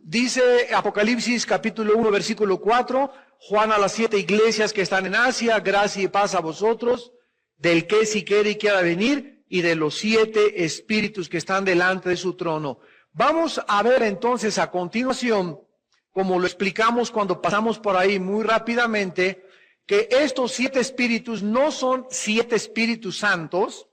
Dice Apocalipsis capítulo 1 versículo 4, Juan a las 7 iglesias que están en Asia, gracia y paz a vosotros, del que si quiere y quiera venir, y de los 7 espíritus que están delante de su trono. Vamos a ver entonces a continuación, como lo explicamos cuando pasamos por ahí muy rápidamente, que estos 7 espíritus no son 7 espíritus santos,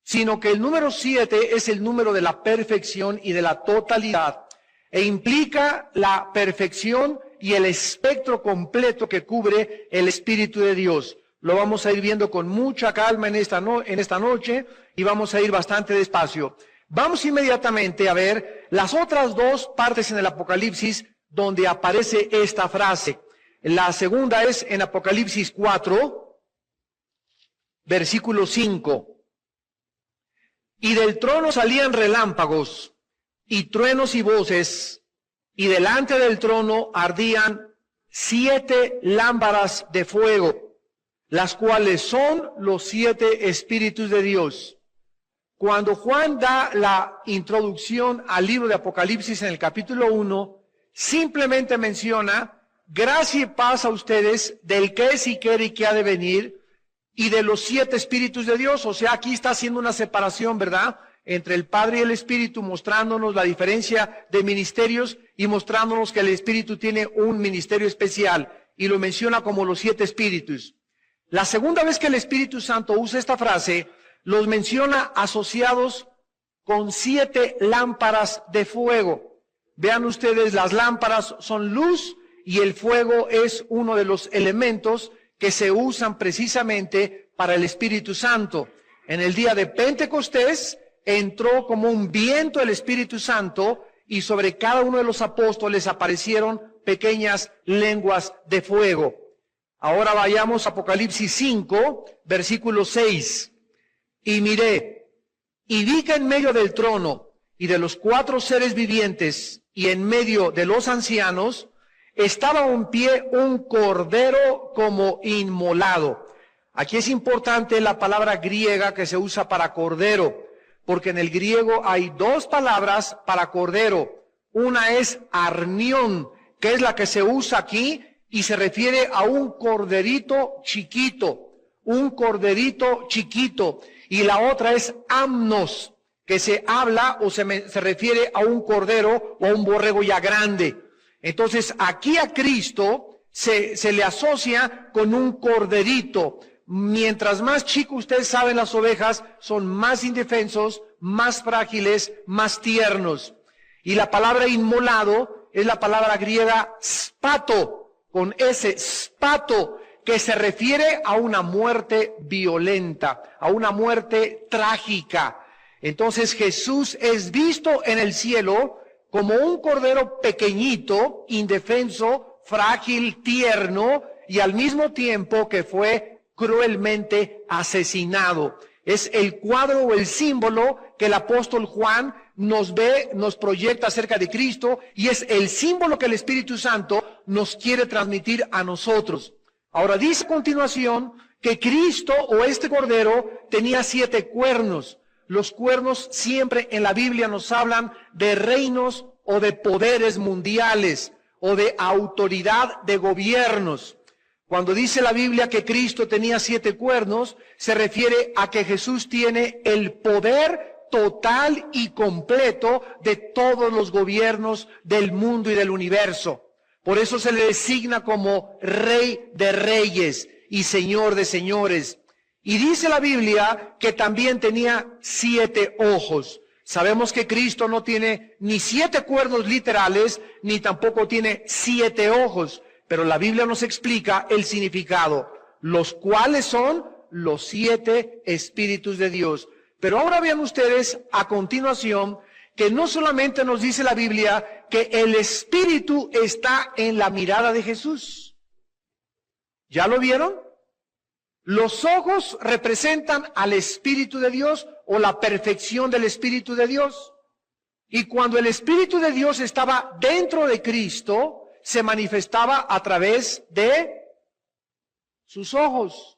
sino que el número 7 es el número de la perfección y de la totalidad, e implica la perfección y el espectro completo que cubre el Espíritu de Dios. Lo vamos a ir viendo con mucha calma en esta noche y vamos a ir bastante despacio. Vamos inmediatamente a ver las otras 2 partes en el Apocalipsis donde aparece esta frase. La segunda es en Apocalipsis 4, versículo 5. Y del trono salían relámpagos y truenos y voces, y delante del trono ardían 7 lámparas de fuego, las cuales son los 7 espíritus de Dios. Cuando Juan da la introducción al libro de Apocalipsis en el capítulo 1, simplemente menciona gracia y paz a ustedes del que es y quiere y que ha de venir, y de los 7 espíritus de Dios. O sea, aquí está haciendo una separación, ¿verdad?, entre el Padre y el Espíritu, mostrándonos la diferencia de ministerios y mostrándonos que el Espíritu tiene un ministerio especial, y lo menciona como los 7 espíritus. La segunda vez que el Espíritu Santo usa esta frase, los menciona asociados con 7 lámparas de fuego. Vean ustedes, las lámparas son luz y el fuego es uno de los elementos que se usan precisamente para el Espíritu Santo. En el día de Pentecostés entró como un viento el Espíritu Santo y sobre cada uno de los apóstoles aparecieron pequeñas lenguas de fuego. Ahora vayamos a Apocalipsis 5, versículo 6. Y miré, y vi que en medio del trono y de los 4 seres vivientes y en medio de los ancianos estaba en pie un cordero como inmolado. Aquí es importante la palabra griega que se usa para cordero, porque en el griego hay 2 palabras para cordero. Una es arnión, que es la que se usa aquí y se refiere a un corderito chiquito, y la otra es amnos, que se habla o se refiere a un cordero o a un borrego ya grande. Entonces aquí a Cristo se le asocia con un corderito. Mientras más chico, ustedes saben, las ovejas son más indefensos, más frágiles, más tiernos. Y la palabra inmolado es la palabra griega spato, con S, spato, que se refiere a una muerte violenta, a una muerte trágica. Entonces Jesús es visto en el cielo como un cordero pequeñito, indefenso, frágil, tierno, y al mismo tiempo que fue cruelmente asesinado. Es el cuadro o el símbolo que el apóstol Juan nos proyecta acerca de Cristo, y es el símbolo que el Espíritu Santo nos quiere transmitir a nosotros. Ahora dice a continuación que Cristo o este cordero tenía 7 cuernos. Los cuernos siempre en la Biblia nos hablan de reinos o de poderes mundiales o de autoridad de gobiernos. Cuando dice la Biblia que Cristo tenía 7 cuernos, se refiere a que Jesús tiene el poder total y completo de todos los gobiernos del mundo y del universo. Por eso se le designa como Rey de Reyes y Señor de Señores. Y dice la Biblia que también tenía 7 ojos. Sabemos que Cristo no tiene ni 7 cuernos literales, ni tampoco tiene 7 ojos. Pero la Biblia nos explica el significado, los cuales son los 7 espíritus de Dios. Pero ahora vean ustedes a continuación que no solamente nos dice la Biblia que el Espíritu está en la mirada de Jesús. ¿Ya lo vieron? Los ojos representan al Espíritu de Dios o la perfección del Espíritu de Dios. Y cuando el Espíritu de Dios estaba dentro de Cristo, se manifestaba a través de sus ojos.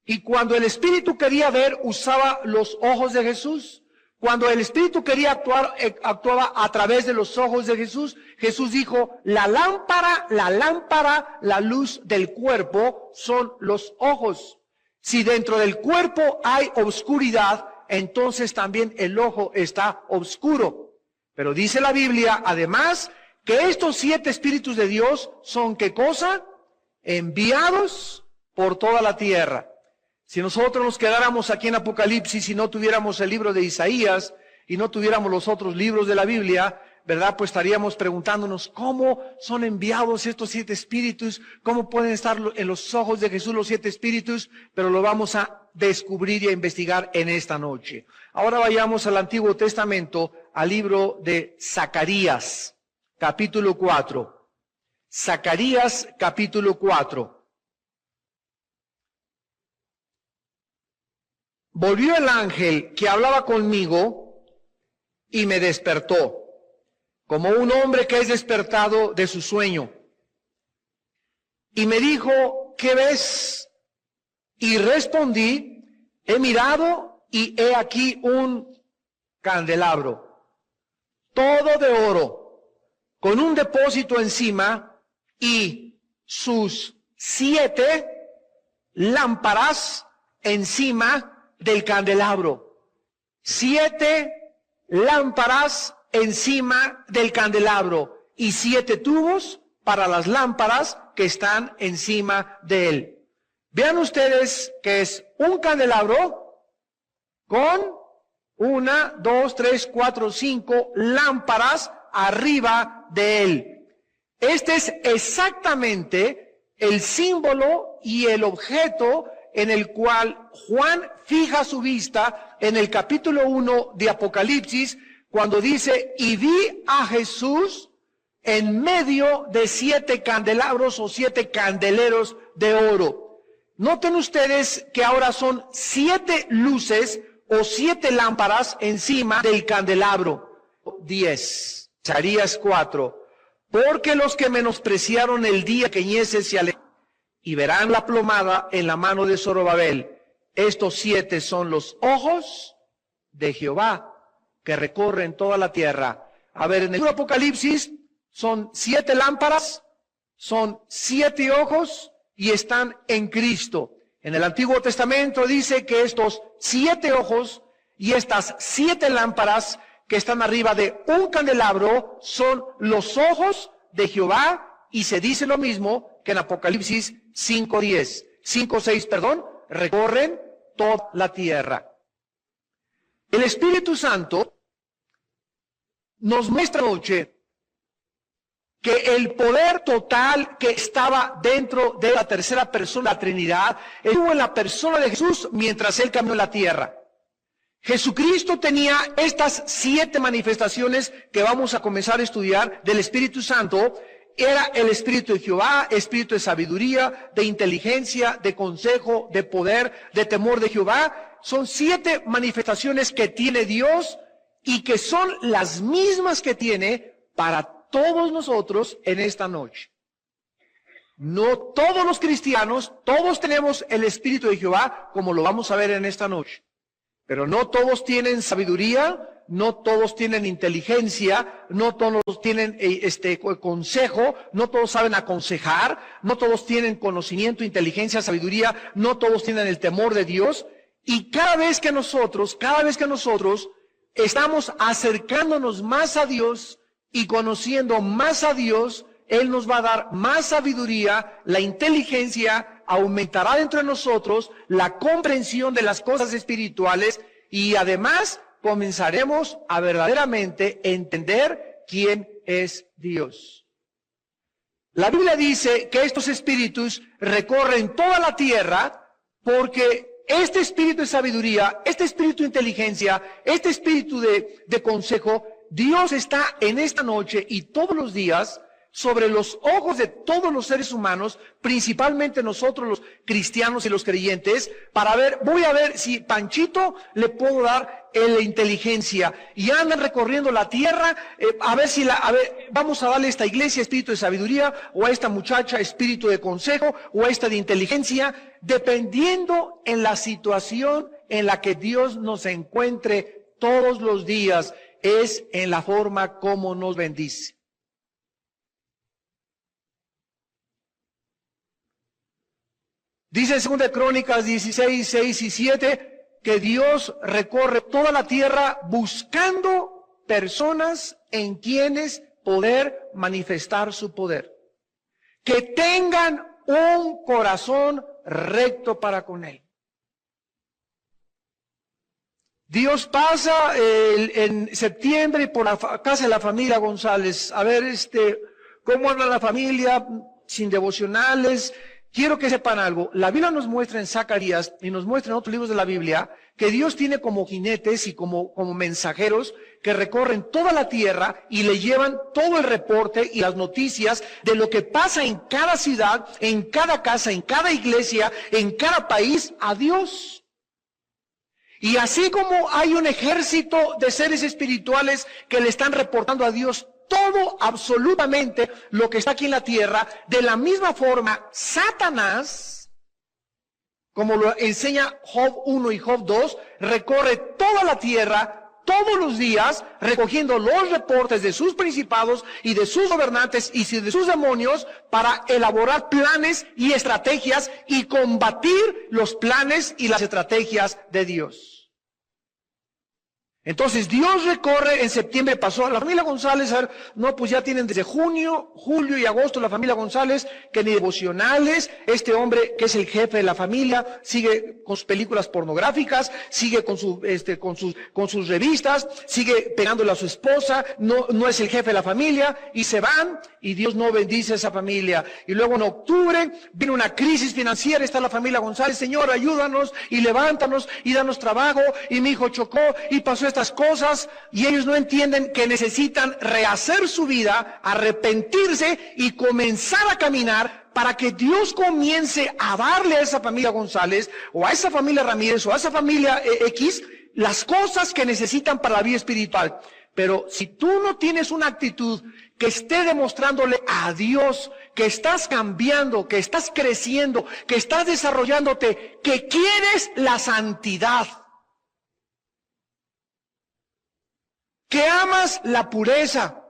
Y cuando el Espíritu quería ver, usaba los ojos de Jesús. Cuando el Espíritu quería actuar, actuaba a través de los ojos de Jesús. Jesús dijo, la lámpara, la luz del cuerpo son los ojos. Si dentro del cuerpo hay oscuridad, entonces también el ojo está oscuro. Pero dice la Biblia, además, que estos 7 espíritus de Dios son, ¿qué cosa? Enviados por toda la tierra. Si nosotros nos quedáramos aquí en Apocalipsis y no tuviéramos el libro de Isaías y no tuviéramos los otros libros de la Biblia, ¿verdad? Pues estaríamos preguntándonos cómo son enviados estos 7 espíritus, cómo pueden estar en los ojos de Jesús los 7 espíritus, pero lo vamos a descubrir y a investigar en esta noche. Ahora vayamos al Antiguo Testamento, al libro de Zacarías, capítulo 4. Zacarías, capítulo 4. Volvió el ángel que hablaba conmigo y me despertó, como un hombre que es despertado de su sueño. Y me dijo, ¿qué ves? Y respondí, he mirado y he aquí un candelabro, todo de oro, con un depósito encima y sus 7 lámparas encima del candelabro. 7 lámparas encima del candelabro y 7 tubos para las lámparas que están encima de él. Vean ustedes que es un candelabro con 1, 2, 3, 4, 5 lámparas arriba de él. Este es exactamente el símbolo y el objeto en el cual Juan fija su vista en el capítulo 1 de Apocalipsis, cuando dice, y vi a Jesús en medio de 7 candelabros o 7 candeleros de oro. Noten ustedes que ahora son 7 luces o 7 lámparas encima del candelabro. 10. Zacarías 4. Porque los que menospreciaron el día que ñece se alejaron, y verán la plomada en la mano de Zorobabel. Estos 7 son los ojos de Jehová que recorren toda la tierra. A ver, en el Apocalipsis son 7 lámparas, son 7 ojos y están en Cristo. En el Antiguo Testamento dice que estos 7 ojos y estas 7 lámparas que están arriba de un candelabro son los ojos de Jehová, y se dice lo mismo que en Apocalipsis 5:6, recorren toda la tierra. El Espíritu Santo nos muestra anoche que el poder total que estaba dentro de la tercera persona de la Trinidad estuvo en la persona de Jesús mientras Él caminó en la tierra. Jesucristo tenía estas 7 manifestaciones que vamos a comenzar a estudiar del Espíritu Santo. Era el Espíritu de Jehová, Espíritu de sabiduría, de inteligencia, de consejo, de poder, de temor de Jehová. Son 7 manifestaciones que tiene Dios y que son las mismas que tiene para todos nosotros en esta noche. No todos los cristianos, todos tenemos el Espíritu de Jehová, como lo vamos a ver en esta noche. Pero no todos tienen sabiduría, no todos tienen inteligencia, no todos tienen consejo, no todos saben aconsejar, no todos tienen conocimiento, inteligencia, sabiduría, no todos tienen el temor de Dios. Y cada vez que nosotros estamos acercándonos más a Dios y conociendo más a Dios, Él nos va a dar más sabiduría, la inteligencia aumentará dentro de nosotros, la comprensión de las cosas espirituales, y además comenzaremos a verdaderamente entender quién es Dios. La Biblia dice que estos espíritus recorren toda la tierra porque este espíritu de sabiduría, este espíritu de inteligencia, este espíritu de consejo, Dios está en esta noche y todos los días sobre los ojos de todos los seres humanos, principalmente nosotros los cristianos y los creyentes, para ver, voy a ver si Panchito le puedo dar la inteligencia, y andan recorriendo la tierra, vamos a darle a esta iglesia espíritu de sabiduría, o a esta muchacha espíritu de consejo, o a esta de inteligencia, dependiendo en la situación en la que Dios nos encuentre todos los días es en la forma como nos bendice. Dice en 2 Crónicas 16, 6 y 7 que Dios recorre toda la tierra buscando personas en quienes poder manifestar su poder. Que tengan un corazón recto para con Él. Dios pasa en septiembre por la casa de la familia González. A ver, cómo anda la familia sin devocionales. Quiero que sepan algo. La Biblia nos muestra en Zacarías y nos muestra en otros libros de la Biblia que Dios tiene como jinetes y como mensajeros que recorren toda la tierra y le llevan todo el reporte y las noticias de lo que pasa en cada ciudad, en cada casa, en cada iglesia, en cada país a Dios. Y así como hay un ejército de seres espirituales que le están reportando a Dios todo, absolutamente, lo que está aquí en la tierra, de la misma forma, Satanás, como lo enseña Job 1 y Job 2, recorre toda la tierra, todos los días, recogiendo los reportes de sus principados y de sus gobernantes y de sus demonios para elaborar planes y estrategias y combatir los planes y las estrategias de Dios. Entonces Dios recorre, en septiembre pasó a la familia González, a ver, no, pues ya tienen desde junio, julio y agosto la familia González, que ni devocionales, este hombre que es el jefe de la familia, sigue con sus películas pornográficas, sigue con sus revistas, sigue pegándole a su esposa, no es el jefe de la familia, y se van, y Dios no bendice a esa familia. Y luego en octubre viene una crisis financiera, está la familia González, Señor, ayúdanos, y levántanos, y danos trabajo, y mi hijo chocó, y pasó estas cosas, y ellos no entienden que necesitan rehacer su vida, arrepentirse y comenzar a caminar para que Dios comience a darle a esa familia González o a esa familia Ramírez o a esa familia X las cosas que necesitan para la vida espiritual. Pero si tú no tienes una actitud que esté demostrándole a Dios que estás cambiando, que estás creciendo, que estás desarrollándote, que quieres la santidad, que amas la pureza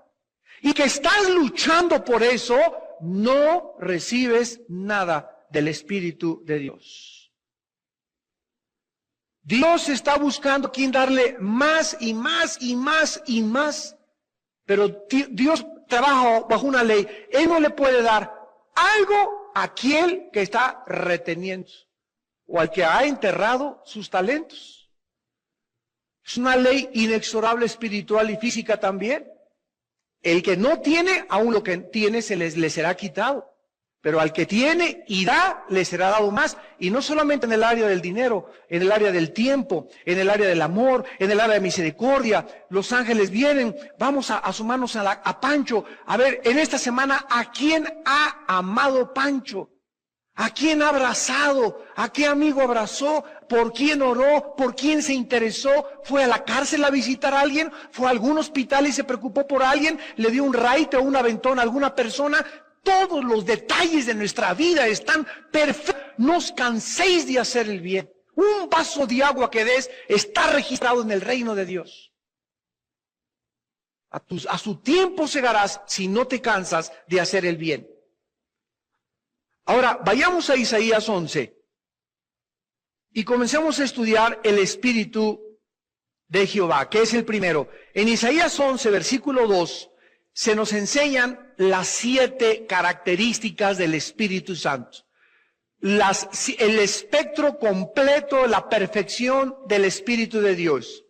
y que estás luchando por eso, no recibes nada del Espíritu de Dios. Dios está buscando a quien darle más y más y más y más, pero Dios trabaja bajo una ley. Él no le puede dar algo a aquel que está reteniendo o al que ha enterrado sus talentos. Es una ley inexorable espiritual y física también. El que no tiene, aún lo que tiene le será quitado. Pero al que tiene y da, le será dado más. Y no solamente en el área del dinero, en el área del tiempo, en el área del amor, en el área de misericordia. Los ángeles vienen, vamos a sumarnos a Pancho. A ver, en esta semana, ¿a quién ha amado Pancho? ¿A quién ha abrazado? ¿A qué amigo abrazó? ¿Por quién oró? ¿Por quién se interesó? ¿Fue a la cárcel a visitar a alguien? ¿Fue a algún hospital y se preocupó por alguien? ¿Le dio un raite o un aventón a alguna persona? Todos los detalles de nuestra vida están perfectos. No os canséis de hacer el bien. Un vaso de agua que des está registrado en el reino de Dios. A su tiempo segarás si no te cansas de hacer el bien. Ahora, vayamos a Isaías 11 y comencemos a estudiar el Espíritu de Jehová, que es el primero. En Isaías 11, versículo 2, se nos enseñan las 7 características del Espíritu Santo. El espectro completo, la perfección del Espíritu de Dios.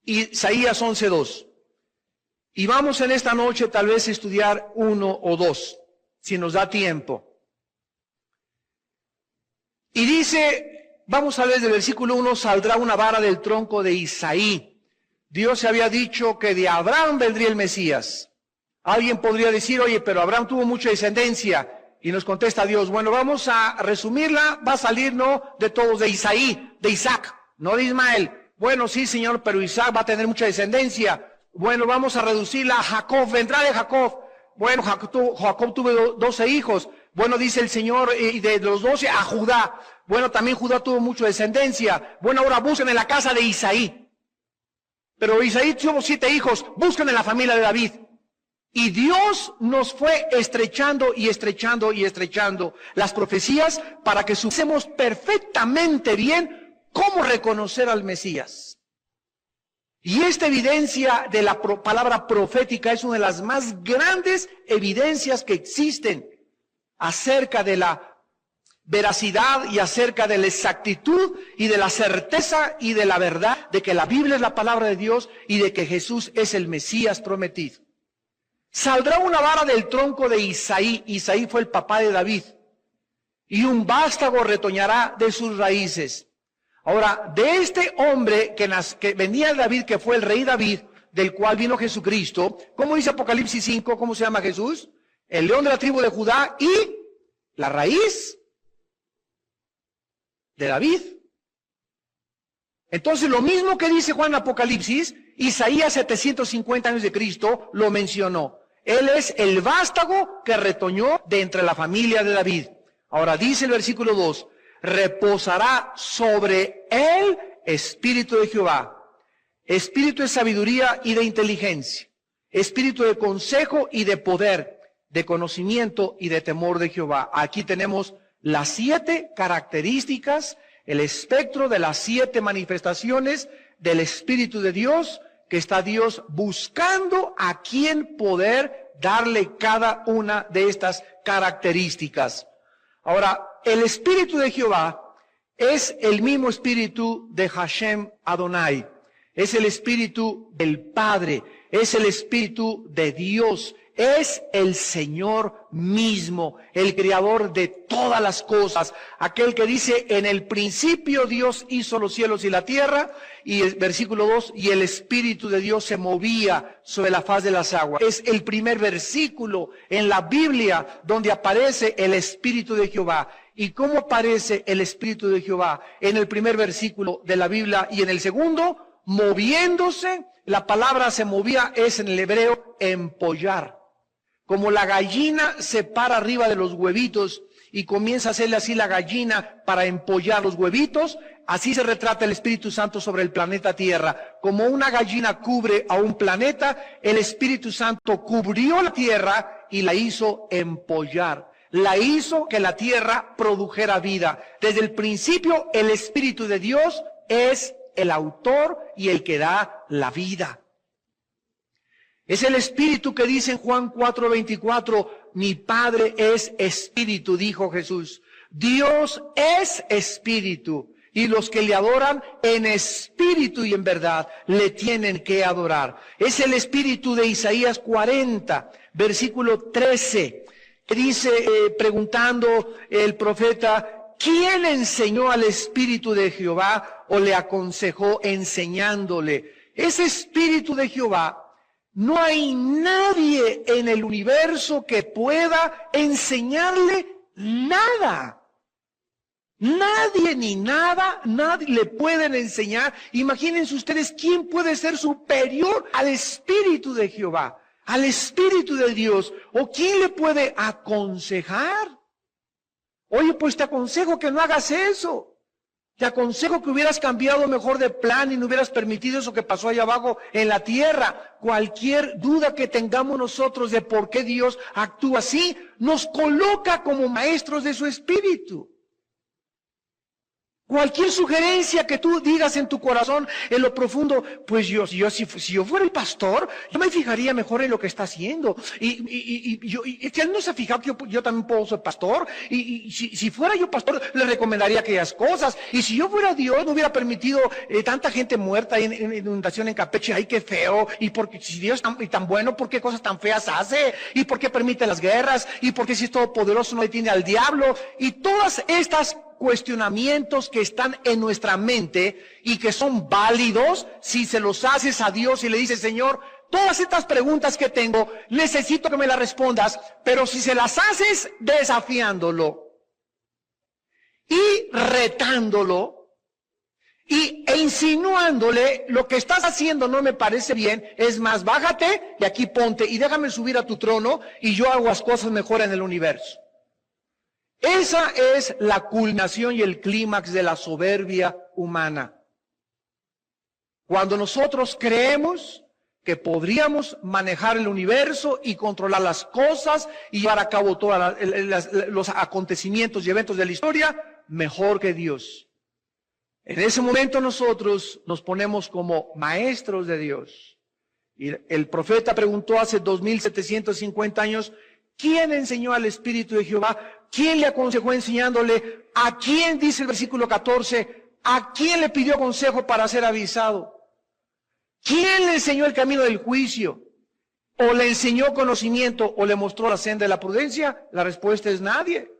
Isaías 11, 2. Y vamos en esta noche tal vez a estudiar 1 o 2. Si nos da tiempo. Y dice, vamos a ver desde el versículo 1, saldrá una vara del tronco de Isaí. Dios se había dicho que de Abraham vendría el Mesías. Alguien podría decir, oye, pero Abraham tuvo mucha descendencia. Y nos contesta Dios, bueno, vamos a resumirla, va a salir, no de todos, de Isaí, de Isaac, no de Ismael. Bueno, sí, Señor, pero Isaac va a tener mucha descendencia. Bueno, vamos a reducirla a Jacob, vendrá de Jacob. Bueno, Jacob tuvo 12 hijos. Bueno, dice el Señor, y de los 12 a Judá. Bueno, también Judá tuvo mucha descendencia. Bueno, ahora busquen en la casa de Isaí. pero Isaí tuvo 7 hijos, buscan en la familia de David. Y Dios nos fue estrechando y estrechando y estrechando las profecías para que supiésemos perfectamente bien cómo reconocer al Mesías. Y esta evidencia de la palabra profética es una de las más grandes evidencias que existen acerca de la veracidad y acerca de la exactitud y de la certeza y de la verdad de que la Biblia es la palabra de Dios y de que Jesús es el Mesías prometido. Saldrá una vara del tronco de Isaí. Isaí fue el papá de David. Y un vástago retoñará de sus raíces. Ahora, de este hombre que venía de David, que fue el rey David, del cual vino Jesucristo, ¿cómo dice Apocalipsis 5? ¿Cómo se llama Jesús? El león de la tribu de Judá y la raíz de David. Entonces, lo mismo que dice Juan Apocalipsis, Isaías 750 años de Cristo lo mencionó. Él es el vástago que retoñó de entre la familia de David. Ahora dice el versículo 2, reposará sobre él espíritu de Jehová, espíritu de sabiduría y de inteligencia, espíritu de consejo y de poder, de conocimiento y de temor de Jehová. Aquí tenemos las 7 características, el espectro de las 7 manifestaciones del Espíritu de Dios, que está Dios buscando a quien poder darle cada una de estas características. Ahora, el Espíritu de Jehová es el mismo Espíritu de Hashem Adonai. Es el Espíritu del Padre, es el Espíritu de Dios, es el Señor mismo, el Creador de todas las cosas. Aquel que dice, en el principio Dios hizo los cielos y la tierra, y el versículo 2, y el Espíritu de Dios se movía sobre la faz de las aguas. Es el primer versículo en la Biblia donde aparece el Espíritu de Jehová. ¿Y cómo aparece el Espíritu de Jehová? En el primer versículo de la Biblia y en el segundo, moviéndose. La palabra se movía es en el hebreo empollar. Como la gallina se para arriba de los huevitos y comienza a hacerle así la gallina para empollar los huevitos, así se retrata el Espíritu Santo sobre el planeta Tierra. Como una gallina cubre a un planeta, el Espíritu Santo cubrió la Tierra y la hizo empollar. La hizo que la Tierra produjera vida. Desde el principio, el Espíritu de Dios es el autor y el que da la vida. Es el Espíritu que dice en Juan 4:24, mi Padre es Espíritu, dijo Jesús. Dios es Espíritu, y los que le adoran en espíritu y en verdad le tienen que adorar. Es el Espíritu de Isaías 40, versículo 13, que dice, preguntando el profeta, ¿quién enseñó al Espíritu de Jehová o le aconsejó enseñándole? Ese Espíritu de Jehová, no hay nadie en el universo que pueda enseñarle nada. Nadie ni nada, nadie le pueden enseñar. Imagínense ustedes quién puede ser superior al Espíritu de Jehová, al Espíritu de Dios, o quién le puede aconsejar. Oye, pues te aconsejo que no hagas eso. Te aconsejo que hubieras cambiado mejor de plan y no hubieras permitido eso que pasó allá abajo en la tierra. Cualquier duda que tengamos nosotros de por qué Dios actúa así, nos coloca como maestros de su Espíritu. Cualquier sugerencia que tú digas en tu corazón, en lo profundo, pues si yo fuera el pastor, yo me fijaría mejor en lo que está haciendo. Y él no se ha fijado que yo también puedo ser pastor. Y si fuera yo pastor, le recomendaría aquellas cosas. Y si yo fuera Dios, no hubiera permitido tanta gente muerta en inundación en Campeche. Ay, qué feo. Y porque si Dios es tan bueno, ¿por qué cosas tan feas hace? ¿Y por qué permite las guerras? ¿Y por qué si es todopoderoso no detiene al diablo? Y todas estas cuestionamientos que están en nuestra mente y que son válidos si se los haces a Dios y le dices, Señor, todas estas preguntas que tengo, necesito que me las respondas, pero si se las haces desafiándolo y retándolo e insinuándole, lo que estás haciendo no me parece bien, es más, bájate y aquí ponte y déjame subir a tu trono y yo hago las cosas mejor en el universo. Esa es la culminación y el clímax de la soberbia humana. Cuando nosotros creemos que podríamos manejar el universo y controlar las cosas y llevar a cabo todos los acontecimientos y eventos de la historia, mejor que Dios. En ese momento nosotros nos ponemos como maestros de Dios. Y el profeta preguntó hace 2750 años, ¿quién enseñó al Espíritu de Jehová? ¿Quién le aconsejó enseñándole? ¿A quién, dice el versículo 14, a quién le pidió consejo para ser avisado? ¿Quién le enseñó el camino del juicio? ¿O le enseñó conocimiento o le mostró la senda de la prudencia? La respuesta es nadie.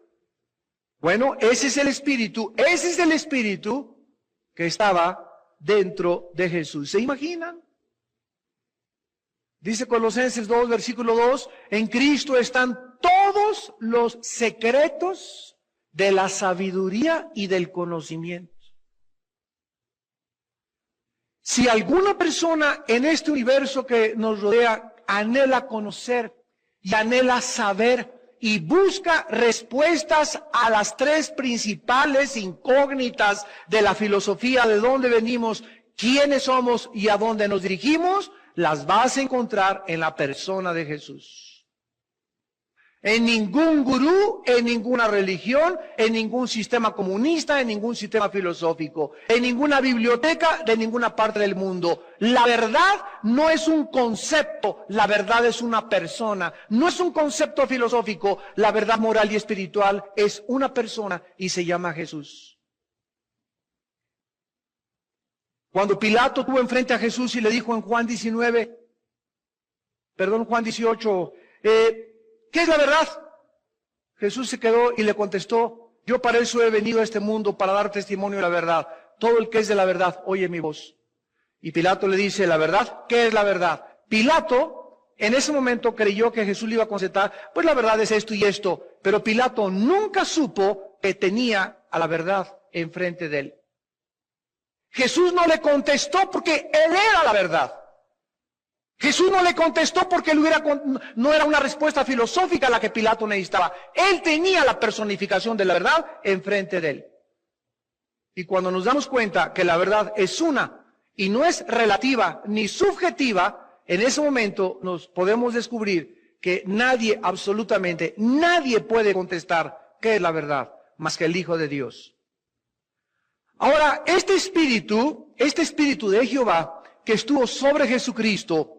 Bueno, ese es el Espíritu que estaba dentro de Jesús. ¿Se imaginan? Dice Colosenses 2, versículo 2, en Cristo están todos los secretos de la sabiduría y del conocimiento. Si alguna persona en este universo que nos rodea anhela conocer y anhela saber y busca respuestas a las tres principales incógnitas de la filosofía, de dónde venimos, quiénes somos y a dónde nos dirigimos, las vas a encontrar en la persona de Jesús. En ningún gurú, en ninguna religión, en ningún sistema comunista, en ningún sistema filosófico, en ninguna biblioteca de ninguna parte del mundo. La verdad no es un concepto, la verdad es una persona. No es un concepto filosófico, la verdad moral y espiritual es una persona y se llama Jesús. Cuando Pilato tuvo enfrente a Jesús y le dijo en Juan 18, ¿qué es la verdad? Jesús se quedó y le contestó, yo para eso he venido a este mundo, para dar testimonio de la verdad. Todo el que es de la verdad, oye mi voz. Y Pilato le dice, ¿la verdad? ¿Qué es la verdad? Pilato en ese momento creyó que Jesús le iba a contestar, pues la verdad es esto y esto. Pero Pilato nunca supo que tenía a la verdad enfrente de él. Jesús no le contestó porque él era la verdad. Jesús no le contestó porque no era una respuesta filosófica la que Pilato necesitaba. Él tenía la personificación de la verdad enfrente de él. Y cuando nos damos cuenta que la verdad es una y no es relativa ni subjetiva, en ese momento nos podemos descubrir que nadie, absolutamente nadie puede contestar qué es la verdad más que el Hijo de Dios. Ahora, este espíritu de Jehová que estuvo sobre Jesucristo,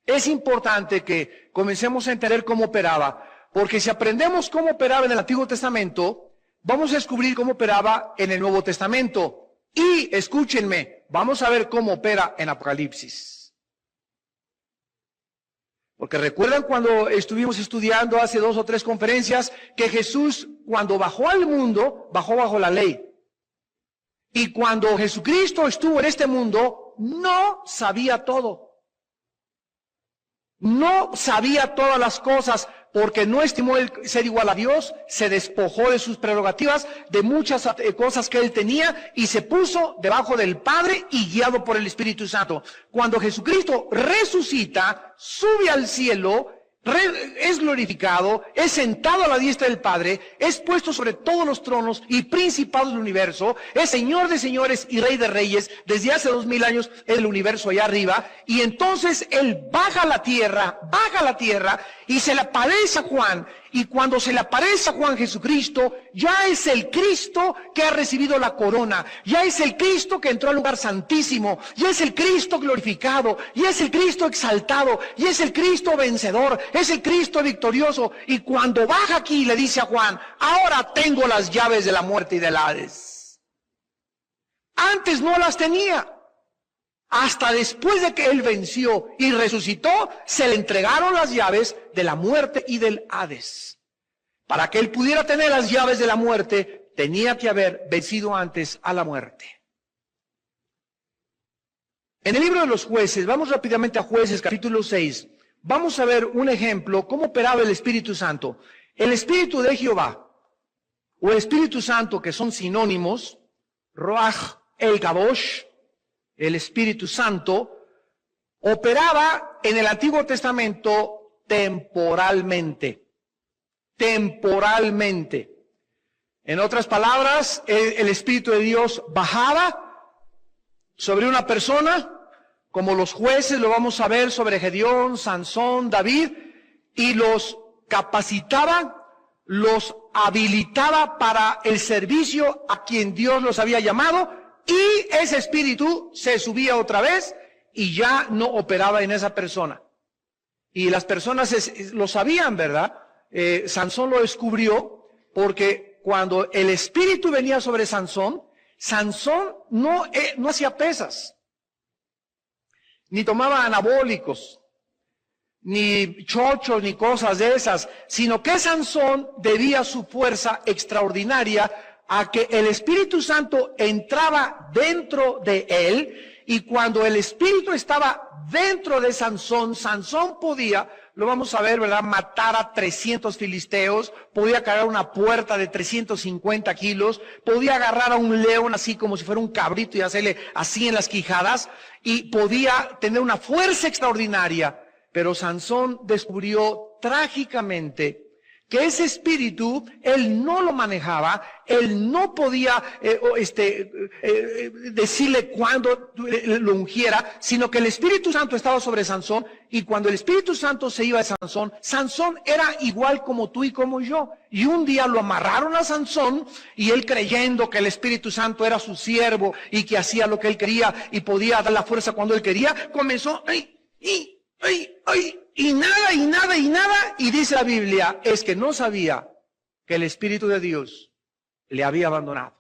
es importante que comencemos a entender cómo operaba, porque si aprendemos cómo operaba en el Antiguo Testamento, vamos a descubrir cómo operaba en el Nuevo Testamento. Y, escúchenme, vamos a ver cómo opera en Apocalipsis. Porque recuerdan cuando estuvimos estudiando hace 2 o 3 conferencias, que Jesús, cuando bajó al mundo, bajó bajo la ley. Y cuando Jesucristo estuvo en este mundo, no sabía todo. No sabía todas las cosas porque no estimó el ser igual a Dios, se despojó de sus prerrogativas, de muchas cosas que él tenía y se puso debajo del Padre y guiado por el Espíritu Santo. Cuando Jesucristo resucita, sube al cielo, es glorificado, es sentado a la diestra del Padre, es puesto sobre todos los tronos y principados del universo, es Señor de señores y Rey de reyes, desde hace 2000 años en el universo allá arriba, y entonces Él baja a la tierra y se le aparece a Juan, y cuando se le aparece a Juan Jesucristo, ya es el Cristo que ha recibido la corona, ya es el Cristo que entró al lugar santísimo, ya es el Cristo glorificado, ya es el Cristo exaltado, ya es el Cristo vencedor, es el Cristo victorioso. Y cuando baja aquí le dice a Juan, ahora tengo las llaves de la muerte y del Hades. Antes no las tenía. Hasta después de que Él venció y resucitó, se le entregaron las llaves de la muerte y del Hades. Para que Él pudiera tener las llaves de la muerte, tenía que haber vencido antes a la muerte. En el libro de los Jueces, vamos rápidamente a Jueces capítulo 6, vamos a ver un ejemplo, cómo operaba el Espíritu Santo. El Espíritu de Jehová, o el Espíritu Santo, que son sinónimos, Ruach el Kadosh, el Espíritu Santo, operaba en el Antiguo Testamento temporalmente. En otras palabras, el Espíritu de Dios bajaba, sobre una persona, como los jueces, lo vamos a ver sobre Gedeón, Sansón, David, y los capacitaba, los habilitaba para el servicio a quien Dios los había llamado, y ese espíritu se subía otra vez y ya no operaba en esa persona. Y las personas lo sabían, ¿verdad? Sansón lo descubrió porque cuando el espíritu venía sobre Sansón, Sansón no hacía pesas, ni tomaba anabólicos, ni chochos, ni cosas de esas, sino que Sansón debía su fuerza extraordinaria a que el Espíritu Santo entraba dentro de él, y cuando el Espíritu estaba dentro de Sansón, Sansón podía, lo vamos a ver, ¿verdad?, matar a 300 filisteos, podía cargar una puerta de 350 kilos, podía agarrar a un león así como si fuera un cabrito y hacerle así en las quijadas, y podía tener una fuerza extraordinaria. Pero Sansón descubrió trágicamente que ese espíritu, él no lo manejaba, él no podía decirle cuándo lo ungiera, sino que el Espíritu Santo estaba sobre Sansón, y cuando el Espíritu Santo se iba de Sansón, Sansón era igual como tú y como yo. Y un día lo amarraron a Sansón, y él, creyendo que el Espíritu Santo era su siervo y que hacía lo que él quería y podía dar la fuerza cuando él quería, comenzó y nada, y dice la Biblia, es que no sabía que el Espíritu de Dios le había abandonado.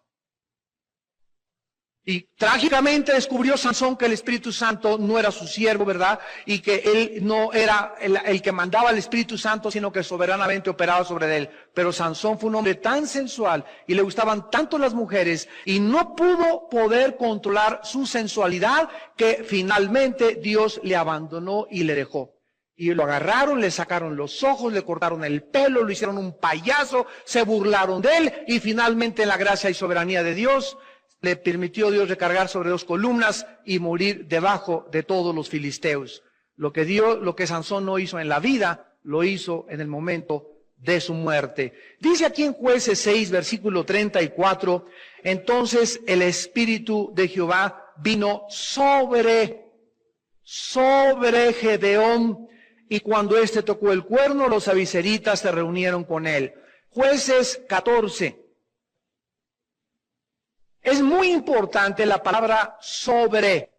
Y trágicamente descubrió Sansón que el Espíritu Santo no era su siervo, ¿verdad? Y que él no era el que mandaba al Espíritu Santo, sino que soberanamente operaba sobre él. Pero Sansón fue un hombre tan sensual y le gustaban tanto las mujeres, y no pudo poder controlar su sensualidad, que finalmente Dios le abandonó y le dejó. Y lo agarraron, le sacaron los ojos, le cortaron el pelo, lo hicieron un payaso, se burlaron de él, y finalmente, en la gracia y soberanía de Dios, le permitió Dios recargar sobre 2 columnas y morir debajo de todos los filisteos. Lo que Sansón no hizo en la vida, lo hizo en el momento de su muerte. Dice aquí en Jueces 6, versículo 34, entonces el Espíritu de Jehová vino sobre Gedeón, y cuando éste tocó el cuerno, los aviseritas se reunieron con él. Jueces 14. Es muy importante la palabra sobre.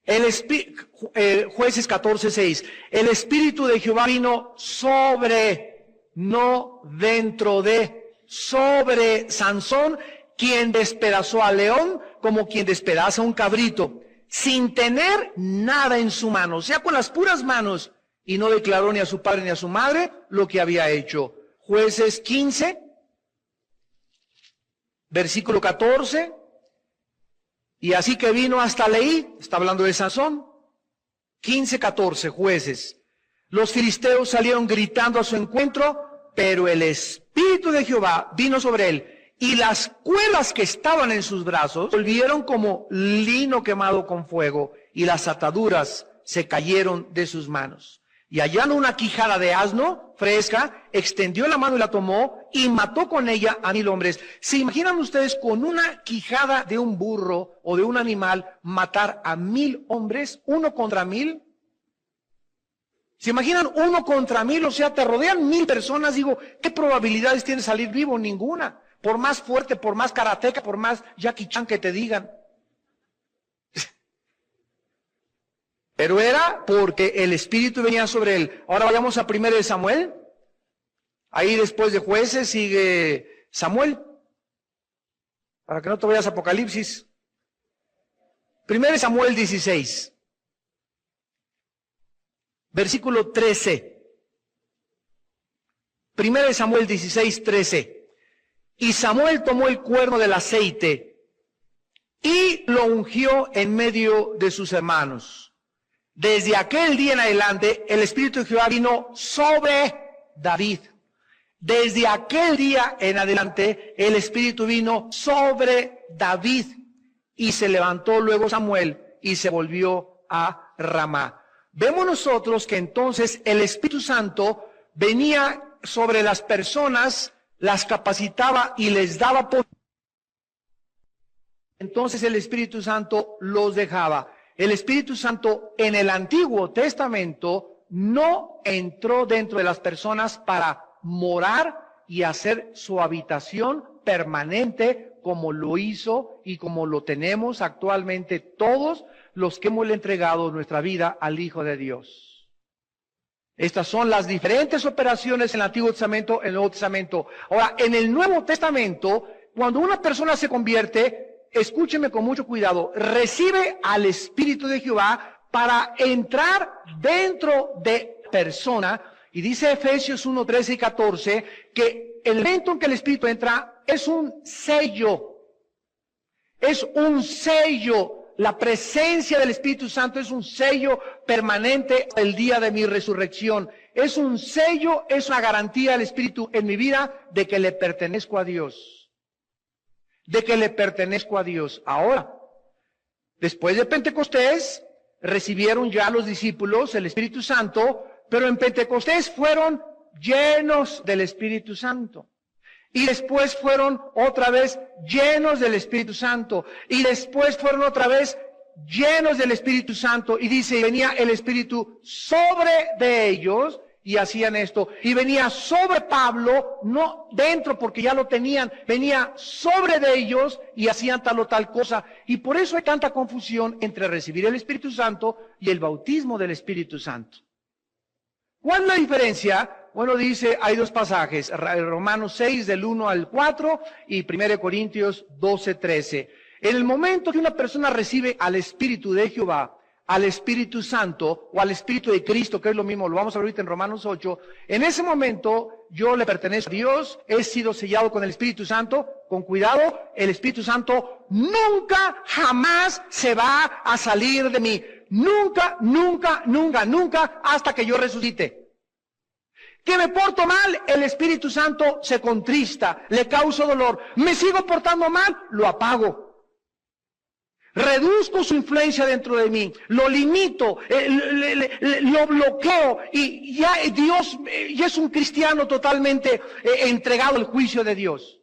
Jueces 14:6. El Espíritu de Jehová vino sobre, no dentro de, sobre Sansón, quien despedazó al león como quien despedaza un cabrito, sin tener nada en su mano, o sea, con las puras manos, y no declaró ni a su padre ni a su madre lo que había hecho. Jueces 15. Versículo 14, y así que vino hasta Leí, está hablando de Sansón. 15:14, Jueces. Los filisteos salieron gritando a su encuentro, pero el Espíritu de Jehová vino sobre él, y las cuerdas que estaban en sus brazos volvieron como lino quemado con fuego, y las ataduras se cayeron de sus manos. Y hallando una quijada de asno fresca, extendió la mano y la tomó, y mató con ella a 1000 hombres. ¿Se imaginan ustedes con una quijada de un burro o de un animal matar a 1000 hombres, 1 contra 1000? ¿Se imaginan 1 contra 1000? O sea, te rodean 1000 personas. Digo, ¿qué probabilidades tiene salir vivo? Ninguna. Por más fuerte, por más karateca, por más Jackie Chan que te digan. Pero era porque el Espíritu venía sobre él. Ahora vayamos a 1 Samuel. Ahí después de Jueces sigue Samuel. Para que no te vayas a Apocalipsis. 1 Samuel 16. Versículo 13. 1 Samuel 16, 13. Y Samuel tomó el cuerno del aceite y lo ungió en medio de sus hermanos. Desde aquel día en adelante, el Espíritu de Jehová vino sobre David. Desde aquel día en adelante, el Espíritu vino sobre David. Y se levantó luego Samuel y se volvió a Ramá. Vemos nosotros que entonces el Espíritu Santo venía sobre las personas, las capacitaba y les daba poder entonces el Espíritu Santo los dejaba. El Espíritu Santo en el Antiguo Testamento no entró dentro de las personas para morar y hacer su habitación permanente como lo hizo y como lo tenemos actualmente todos los que hemos entregado nuestra vida al Hijo de Dios. Estas son las diferentes operaciones en el Antiguo Testamento, en el Nuevo Testamento. Ahora, en el Nuevo Testamento, cuando una persona se convierte, escúcheme con mucho cuidado, recibe al Espíritu de Jehová para entrar dentro de persona. Y dice Efesios 1, 13 y 14, que el momento en que el Espíritu entra es un sello. Es un sello. La presencia del Espíritu Santo es un sello permanente el día de mi resurrección. Es un sello, es una garantía del Espíritu en mi vida de que le pertenezco a Dios. De que le pertenezco a Dios. Ahora, después de Pentecostés, recibieron ya los discípulos el Espíritu Santo, pero en Pentecostés fueron llenos del Espíritu Santo. Y después fueron otra vez llenos del Espíritu Santo. Y después fueron otra vez llenos del Espíritu Santo. Y dice, y venía el Espíritu sobre de ellos y hacían esto. Y venía sobre Pablo, no dentro porque ya lo tenían, venía sobre de ellos y hacían tal o tal cosa. Y por eso hay tanta confusión entre recibir el Espíritu Santo y el bautismo del Espíritu Santo. ¿Cuál es la diferencia? Bueno, dice, hay dos pasajes, Romanos 6 del 1 al 4 y 1 Corintios 12, 13. En el momento que una persona recibe al Espíritu de Jehová, al Espíritu Santo o al Espíritu de Cristo, que es lo mismo, lo vamos a ver ahorita en Romanos 8, en ese momento yo le pertenezco a Dios, he sido sellado con el Espíritu Santo, con cuidado, el Espíritu Santo nunca, jamás se va a salir de mí. Nunca, nunca, nunca, nunca, hasta que yo resucite. Que me porto mal, el Espíritu Santo se contrista, le causo dolor. Me sigo portando mal, lo apago. Reduzco su influencia dentro de mí, lo limito, lo bloqueo y ya Dios ya es un cristiano totalmente entregado al juicio de Dios.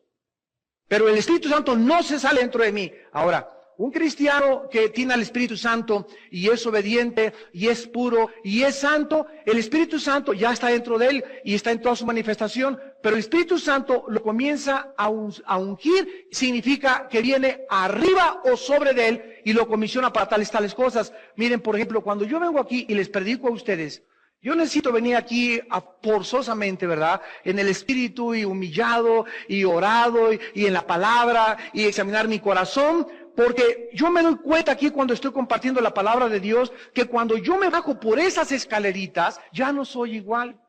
Pero el Espíritu Santo no se sale dentro de mí. Ahora, un cristiano que tiene al Espíritu Santo y es obediente y es puro y es santo, el Espíritu Santo ya está dentro de él y está en toda su manifestación, pero el Espíritu Santo lo comienza a ungir, significa que viene arriba o sobre de él y lo comisiona para tales cosas. Miren, por ejemplo, cuando yo vengo aquí y les predico a ustedes, yo necesito venir aquí forzosamente, ¿verdad? En el Espíritu y humillado y orado y en la palabra y examinar mi corazón. Porque yo me doy cuenta aquí cuando estoy compartiendo la palabra de Dios, que cuando yo me bajo por esas escaleritas, ya no soy igual.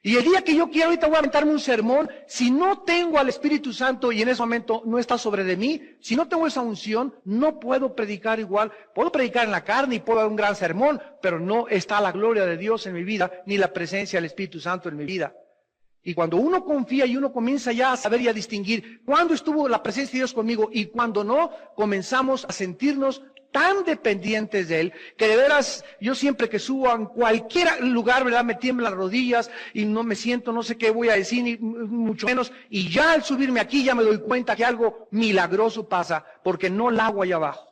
Y el día que yo quiero, ahorita voy a aventarme un sermón, si no tengo al Espíritu Santo y en ese momento no está sobre de mí, si no tengo esa unción, no puedo predicar igual. Puedo predicar en la carne y puedo dar un gran sermón, pero no está la gloria de Dios en mi vida, ni la presencia del Espíritu Santo en mi vida. Y cuando uno confía y uno comienza ya a saber y a distinguir cuándo estuvo la presencia de Dios conmigo y cuándo no, comenzamos a sentirnos tan dependientes de Él, que de veras, yo siempre que subo a cualquier lugar, ¿verdad? Me tiemblan las rodillas y no me siento, no sé qué voy a decir, ni mucho menos. Y ya al subirme aquí ya me doy cuenta que algo milagroso pasa, porque no la hago allá abajo.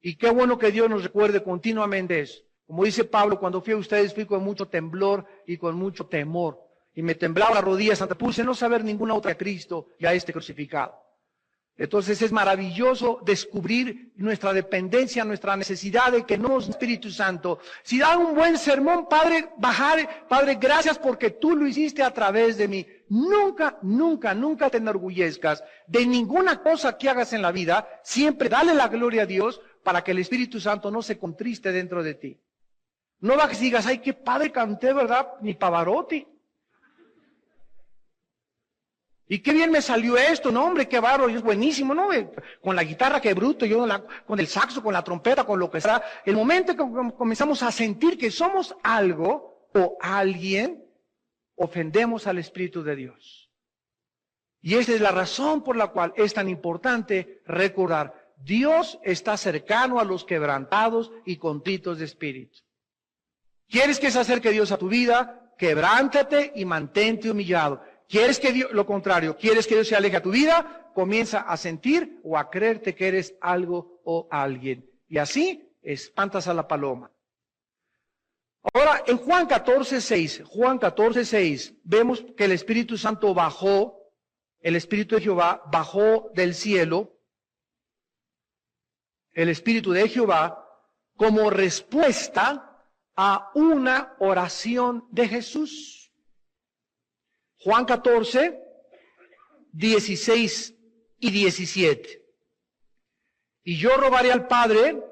Y qué bueno que Dios nos recuerde continuamente eso. Como dice Pablo, cuando fui a ustedes fui con mucho temblor y con mucho temor. Y me temblaban las rodillas, hasta puse no saber ninguna otra a Cristo y a este crucificado. Entonces es maravilloso descubrir nuestra dependencia, nuestra necesidad de que no es el Espíritu Santo. Si da un buen sermón, Padre, Padre, gracias porque tú lo hiciste a través de mí. Nunca, nunca, nunca te enorgullezcas de ninguna cosa que hagas en la vida. Siempre dale la gloria a Dios para que el Espíritu Santo no se contriste dentro de ti. No bajes y digas, ay, qué padre canté, ¿verdad? Ni Pavarotti. Y qué bien me salió esto, no, hombre, qué bárbaro, es buenísimo, ¿no? Con la guitarra, qué bruto, con el saxo, con la trompeta, con lo que sea. El momento que comenzamos a sentir que somos algo o alguien, ofendemos al Espíritu de Dios. Y esa es la razón por la cual es tan importante recordar, Dios está cercano a los quebrantados y contritos de espíritu. ¿Quieres que se acerque Dios a tu vida? Quebrántate y mantente humillado. ¿Quieres que Dios, lo contrario, quieres que Dios se aleje a tu vida? Comienza a sentir o a creerte que eres algo o alguien. Y así espantas a la paloma. Ahora, en Juan 14:6, vemos que el Espíritu Santo bajó, el Espíritu de Jehová bajó del cielo, el Espíritu de Jehová, como respuesta a una oración de Jesús. Juan 14:16 y 17. Y yo rogaré al Padre.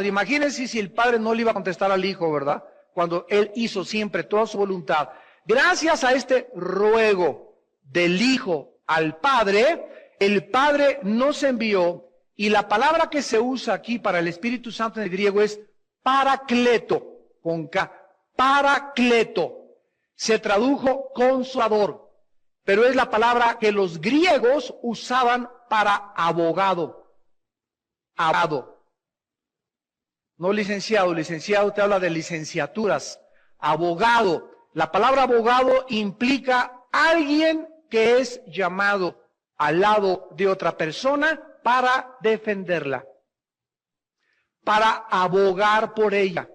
Imagínense si el Padre no le iba a contestar al Hijo, ¿verdad? Cuando Él hizo siempre toda su voluntad. Gracias a este ruego del Hijo al Padre, el Padre nos envió, y la palabra que se usa aquí para el Espíritu Santo en el griego es Paracleto, con K, Paracleto. Se tradujo consolador, pero es la palabra que los griegos usaban para abogado. Abogado. No licenciado, licenciado te habla de licenciaturas. Abogado. La palabra abogado implica alguien que es llamado al lado de otra persona para defenderla, para abogar por ella,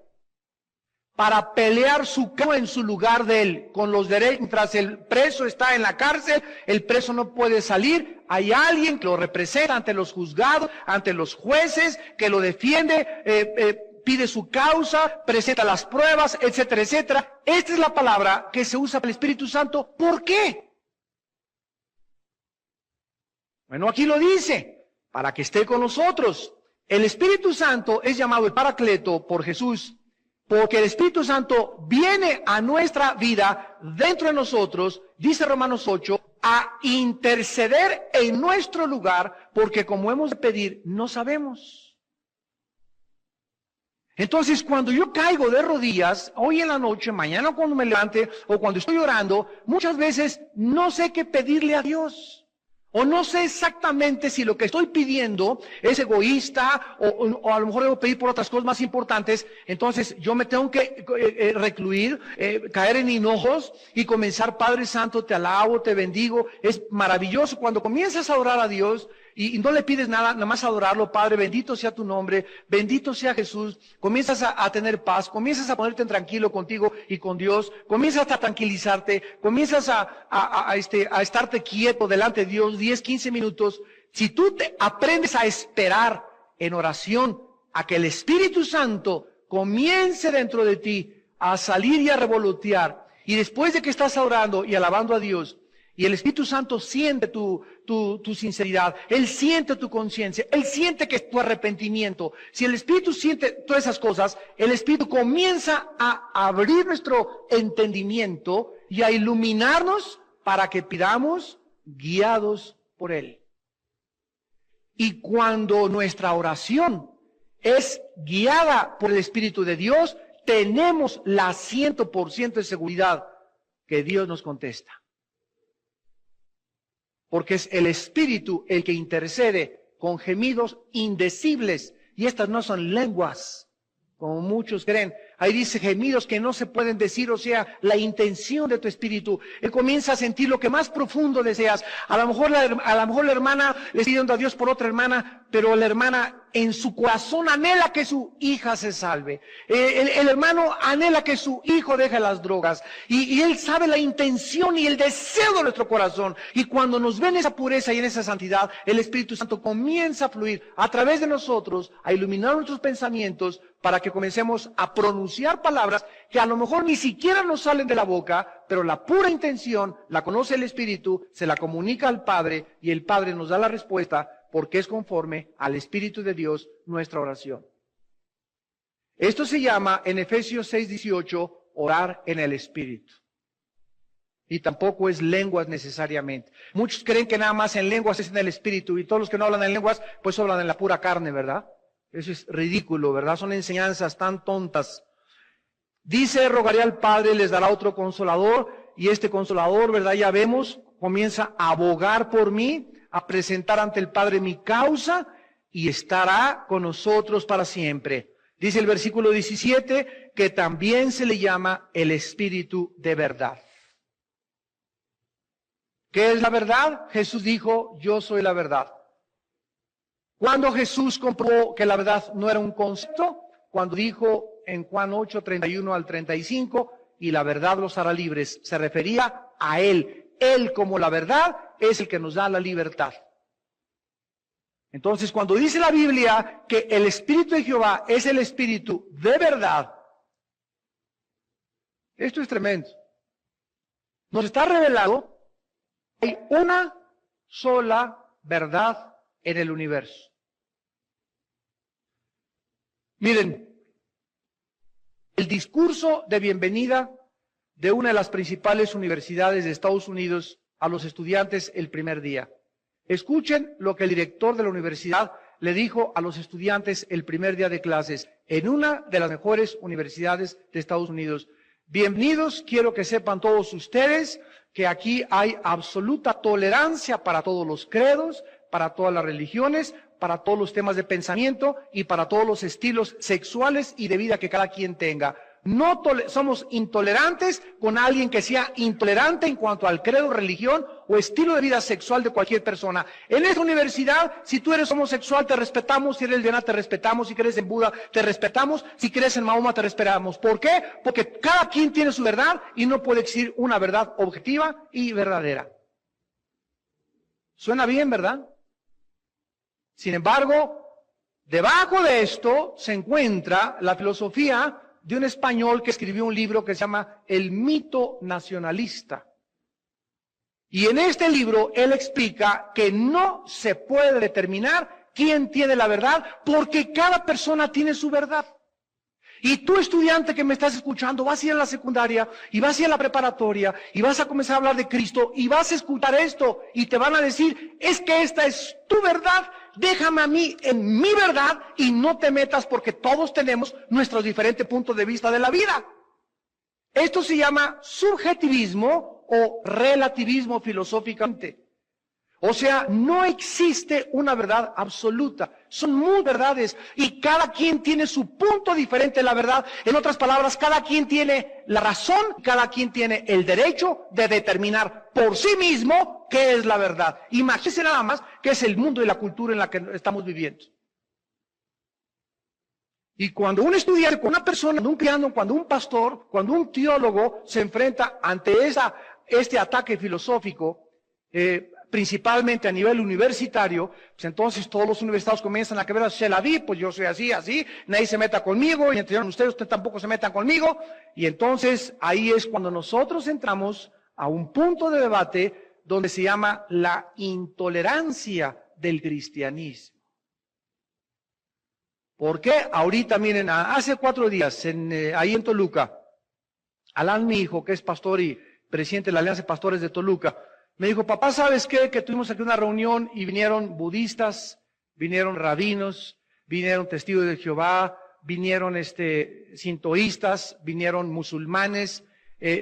para pelear su causa en su lugar de él, con los derechos. Mientras el preso está en la cárcel, el preso no puede salir, hay alguien que lo representa ante los juzgados, ante los jueces, que lo defiende, pide su causa, presenta las pruebas, etcétera, etcétera. Esta es la palabra que se usa para el Espíritu Santo. ¿Por qué? Bueno, aquí lo dice, para que esté con nosotros. El Espíritu Santo es llamado el Paracleto por Jesús, porque el Espíritu Santo viene a nuestra vida, dentro de nosotros, dice Romanos 8, a interceder en nuestro lugar, porque como hemos de pedir, no sabemos. Entonces, cuando yo caigo de rodillas, hoy en la noche, mañana cuando me levante, o cuando estoy orando, muchas veces no sé qué pedirle a Dios. O no sé exactamente si lo que estoy pidiendo es egoísta o a lo mejor debo pedir por otras cosas más importantes. Entonces yo me tengo que recluir, caer en hinojos y comenzar: Padre Santo, te alabo, te bendigo. Es maravilloso cuando comienzas a orar a Dios y no le pides nada, nada más adorarlo. Padre, bendito sea tu nombre, bendito sea Jesús. Comienzas a tener paz, comienzas a ponerte tranquilo contigo y con Dios, comienzas a tranquilizarte, comienzas a estarte quieto delante de Dios 10, 15 minutos. Si tú aprendes a esperar en oración a que el Espíritu Santo comience dentro de ti a salir y a revolotear, y después de que estás orando y alabando a Dios, y el Espíritu Santo siente tu sinceridad, Él siente tu conciencia, Él siente que es tu arrepentimiento. Si el Espíritu siente todas esas cosas, el Espíritu comienza a abrir nuestro entendimiento y a iluminarnos para que pidamos guiados por Él. Y cuando nuestra oración es guiada por el Espíritu de Dios, tenemos la 100% de seguridad que Dios nos contesta. Porque es el Espíritu el que intercede con gemidos indecibles. Y estas no son lenguas, como muchos creen. Ahí dice gemidos que no se pueden decir, o sea, la intención de tu espíritu. Él comienza a sentir lo que más profundo deseas. A lo mejor la hermana le está pidiendo a Dios por otra hermana, pero la hermana en su corazón anhela que su hija se salve. El hermano anhela que su hijo deje las drogas. Y él sabe la intención y el deseo de nuestro corazón. Y cuando nos ven en esa pureza y en esa santidad, el Espíritu Santo comienza a fluir a través de nosotros, a iluminar nuestros pensamientos, para que comencemos a pronunciar palabras que a lo mejor ni siquiera nos salen de la boca, pero la pura intención la conoce el Espíritu, se la comunica al Padre y el Padre nos da la respuesta porque es conforme al Espíritu de Dios nuestra oración. Esto se llama en Efesios 6:18 orar en el Espíritu. Y tampoco es lenguas necesariamente. Muchos creen que nada más en lenguas es en el Espíritu y todos los que no hablan en lenguas pues hablan en la pura carne, ¿verdad? Eso es ridículo, ¿verdad? Son enseñanzas tan tontas. Dice, rogaré al Padre, les dará otro consolador, y este consolador, ¿verdad? Ya vemos, comienza a abogar por mí, a presentar ante el Padre mi causa, y estará con nosotros para siempre. Dice el versículo 17, que también se le llama el Espíritu de verdad. ¿Qué es la verdad? Jesús dijo, yo soy la verdad. ¿Cuándo Jesús comprobó que la verdad no era un concepto? Cuando dijo en Juan 8, 31 al 35, y la verdad los hará libres. Se refería a Él. Él como la verdad es el que nos da la libertad. Entonces, cuando dice la Biblia que el Espíritu de Jehová es el Espíritu de verdad, esto es tremendo. Nos está revelado que hay una sola verdad en el universo. Miren, el discurso de bienvenida de una de las principales universidades de Estados Unidos a los estudiantes el primer día. Escuchen lo que el director de la universidad le dijo a los estudiantes el primer día de clases en una de las mejores universidades de Estados Unidos. Bienvenidos, quiero que sepan todos ustedes que aquí hay absoluta tolerancia para todos los credos, para todas las religiones, para todos los temas de pensamiento y para todos los estilos sexuales y de vida que cada quien tenga. No somos intolerantes con alguien que sea intolerante en cuanto al credo, religión o estilo de vida sexual de cualquier persona. En esta universidad, si tú eres homosexual, te respetamos. Si eres lesbiana, te respetamos. Si crees en Buda, te respetamos. Si crees en Mahoma, te respetamos. ¿Por qué? Porque cada quien tiene su verdad y no puede existir una verdad objetiva y verdadera. Suena bien, ¿verdad? Sin embargo, debajo de esto se encuentra la filosofía de un español que escribió un libro que se llama El mito nacionalista. Y en este libro él explica que no se puede determinar quién tiene la verdad porque cada persona tiene su verdad. Y tú, estudiante que me estás escuchando, vas a ir a la secundaria y vas a ir a la preparatoria y vas a comenzar a hablar de Cristo y vas a escuchar esto y te van a decir, es que esta es tu verdad, déjame a mí en mi verdad y no te metas porque todos tenemos nuestros diferentes puntos de vista de la vida. Esto se llama subjetivismo o relativismo filosóficamente. O sea, no existe una verdad absoluta. Son muchas verdades y cada quien tiene su punto diferente de la verdad. En otras palabras, cada quien tiene la razón, cada quien tiene el derecho de determinar por sí mismo qué es la verdad. Imagínense nada más que es el mundo y la cultura en la que estamos viviendo. Y cuando un estudiante, cuando una persona, cuando un cristiano, cuando un pastor, cuando un teólogo se enfrenta ante este ataque filosófico, principalmente a nivel universitario, pues entonces todos los universitarios comienzan a quebrar, se la vi, pues yo soy así, nadie se meta conmigo, y entre ustedes tampoco se metan conmigo, y entonces ahí es cuando nosotros entramos a un punto de debate donde se llama la intolerancia del cristianismo. ¿Por qué? Ahorita, miren, hace 4 días, ahí en Toluca, Alan, mi hijo, que es pastor y presidente de la Alianza de Pastores de Toluca, me dijo, papá, ¿sabes qué? Que tuvimos aquí una reunión y vinieron budistas, vinieron rabinos, vinieron testigos de Jehová, vinieron sintoístas, vinieron musulmanes,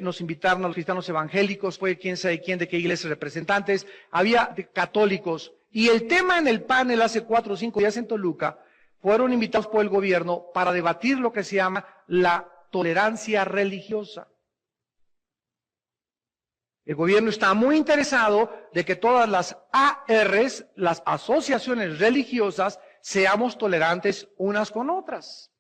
nos invitaron a los cristianos evangélicos, fue quién sabe quién, de qué iglesias representantes, había católicos. Y el tema en el panel hace 4 o 5 días en Toluca, fueron invitados por el gobierno para debatir lo que se llama la tolerancia religiosa. El gobierno está muy interesado de que todas las ARs, las asociaciones religiosas, seamos tolerantes unas con otras.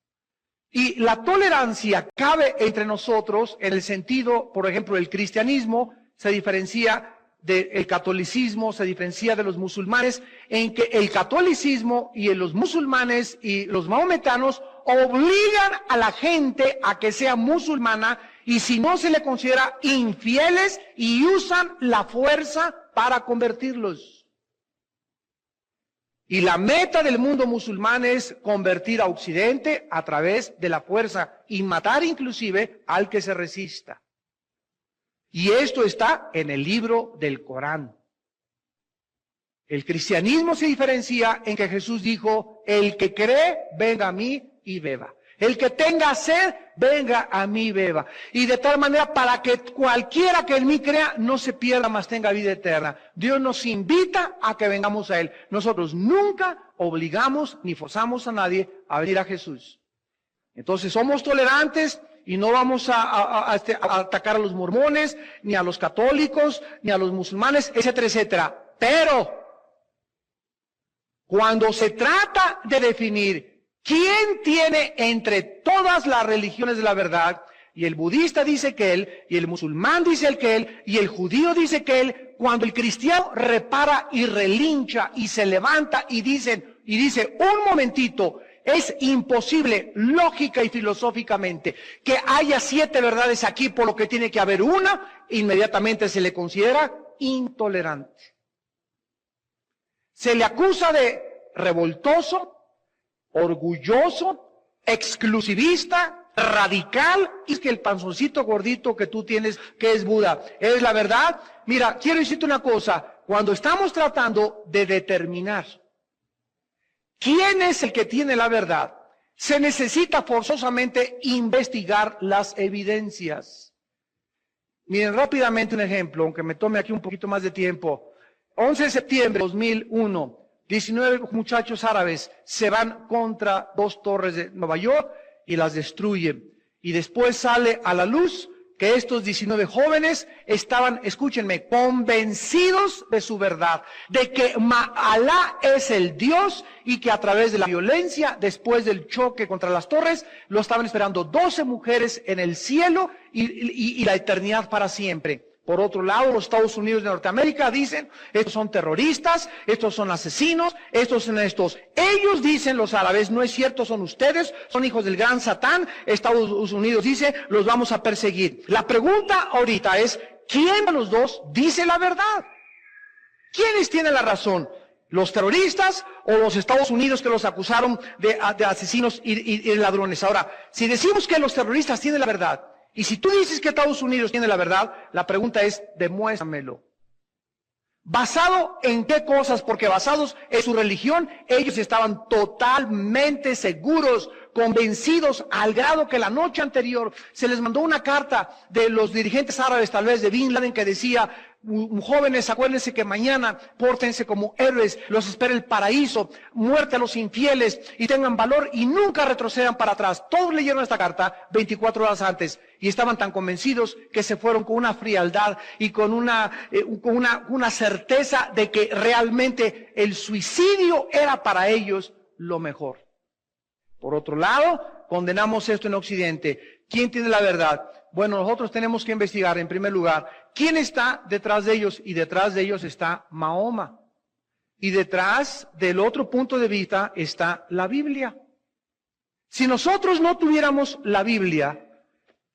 Y la tolerancia cabe entre nosotros en el sentido, por ejemplo, el cristianismo se diferencia del catolicismo, se diferencia de los musulmanes, en que el catolicismo y los musulmanes y los mahometanos obligan a la gente a que sea musulmana y si no se le considera infieles y usan la fuerza para convertirlos. Y la meta del mundo musulmán es convertir a Occidente a través de la fuerza y matar inclusive al que se resista. Y esto está en el libro del Corán. El cristianismo se diferencia en que Jesús dijo, el que cree, venga a mí y beba. El que tenga sed, venga a mí y beba. Y de tal manera para que cualquiera que en mí crea no se pierda, mas tenga vida eterna. Dios nos invita a que vengamos a Él. Nosotros nunca obligamos ni forzamos a nadie a venir a Jesús. Entonces somos tolerantes y no vamos a atacar a los mormones, ni a los católicos, ni a los musulmanes, etcétera, etcétera. Pero cuando se trata de definir quién tiene entre todas las religiones de la verdad, y el budista dice que él, y el musulmán dice que él, y el judío dice que él, cuando el cristiano repara y relincha y se levanta y dice, un momentito, es imposible, lógica y filosóficamente, que haya 7 verdades aquí, por lo que tiene que haber una, inmediatamente se le considera intolerante. Se le acusa de revoltoso, orgulloso, exclusivista, radical, y es que el panzoncito gordito que tú tienes, que es Buda, ¿es la verdad? Mira, quiero decirte una cosa, cuando estamos tratando de determinar quién es el que tiene la verdad, se necesita forzosamente investigar las evidencias. Miren rápidamente un ejemplo, aunque me tome aquí un poquito más de tiempo. 11 de septiembre de 2001, 19 muchachos árabes se van contra 2 torres de Nueva York y las destruyen. Y después sale a la luz que estos 19 jóvenes estaban, escúchenme, convencidos de su verdad, de que Alá es el Dios y que a través de la violencia, después del choque contra las torres, lo estaban esperando 12 mujeres en el cielo y la eternidad para siempre. Por otro lado, los Estados Unidos de Norteamérica dicen, estos son terroristas, estos son asesinos, estos son estos. Ellos dicen, los árabes, no es cierto, son ustedes, son hijos del gran Satán. Estados Unidos dice, los vamos a perseguir. La pregunta ahorita es, ¿quién de los dos dice la verdad? ¿Quiénes tienen la razón? ¿Los terroristas o los Estados Unidos que los acusaron de asesinos y ladrones? Ahora, si decimos que los terroristas tienen la verdad, y si tú dices que Estados Unidos tiene la verdad, la pregunta es, demuéstramelo. ¿Basado en qué cosas? Porque basados en su religión, ellos estaban totalmente seguros, convencidos, al grado que la noche anterior se les mandó una carta de los dirigentes árabes, tal vez de Bin Laden, que decía, jóvenes, acuérdense que mañana pórtense como héroes, los espera el paraíso, muerte a los infieles y tengan valor y nunca retrocedan para atrás. Todos leyeron esta carta 24 horas antes y estaban tan convencidos que se fueron con una frialdad y con una certeza de que realmente el suicidio era para ellos lo mejor. Por otro lado, condenamos esto en Occidente. ¿Quién tiene la verdad? Bueno, nosotros tenemos que investigar, en primer lugar, quién está detrás de ellos, y detrás de ellos está Mahoma. Y detrás del otro punto de vista está la Biblia. Si nosotros no tuviéramos la Biblia,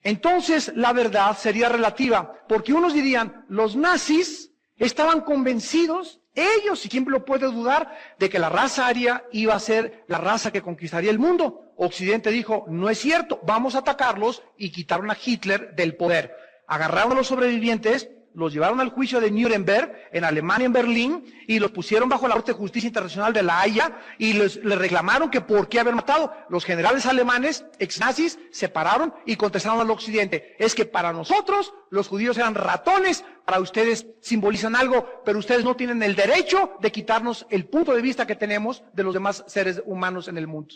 entonces la verdad sería relativa, porque unos dirían, los nazis estaban convencidos, ellos, y quién lo puede dudar, de que la raza aria iba a ser la raza que conquistaría el mundo. Occidente dijo, no es cierto, vamos a atacarlos, y quitaron a Hitler del poder. Agarraron a los sobrevivientes, los llevaron al juicio de Nuremberg, en Alemania, en Berlín, y los pusieron bajo la Corte de Justicia Internacional de la Haya, y les reclamaron que por qué haber matado. Los generales alemanes, ex-nazis, se pararon y contestaron al Occidente, es que para nosotros los judíos eran ratones, para ustedes simbolizan algo, pero ustedes no tienen el derecho de quitarnos el punto de vista que tenemos de los demás seres humanos en el mundo.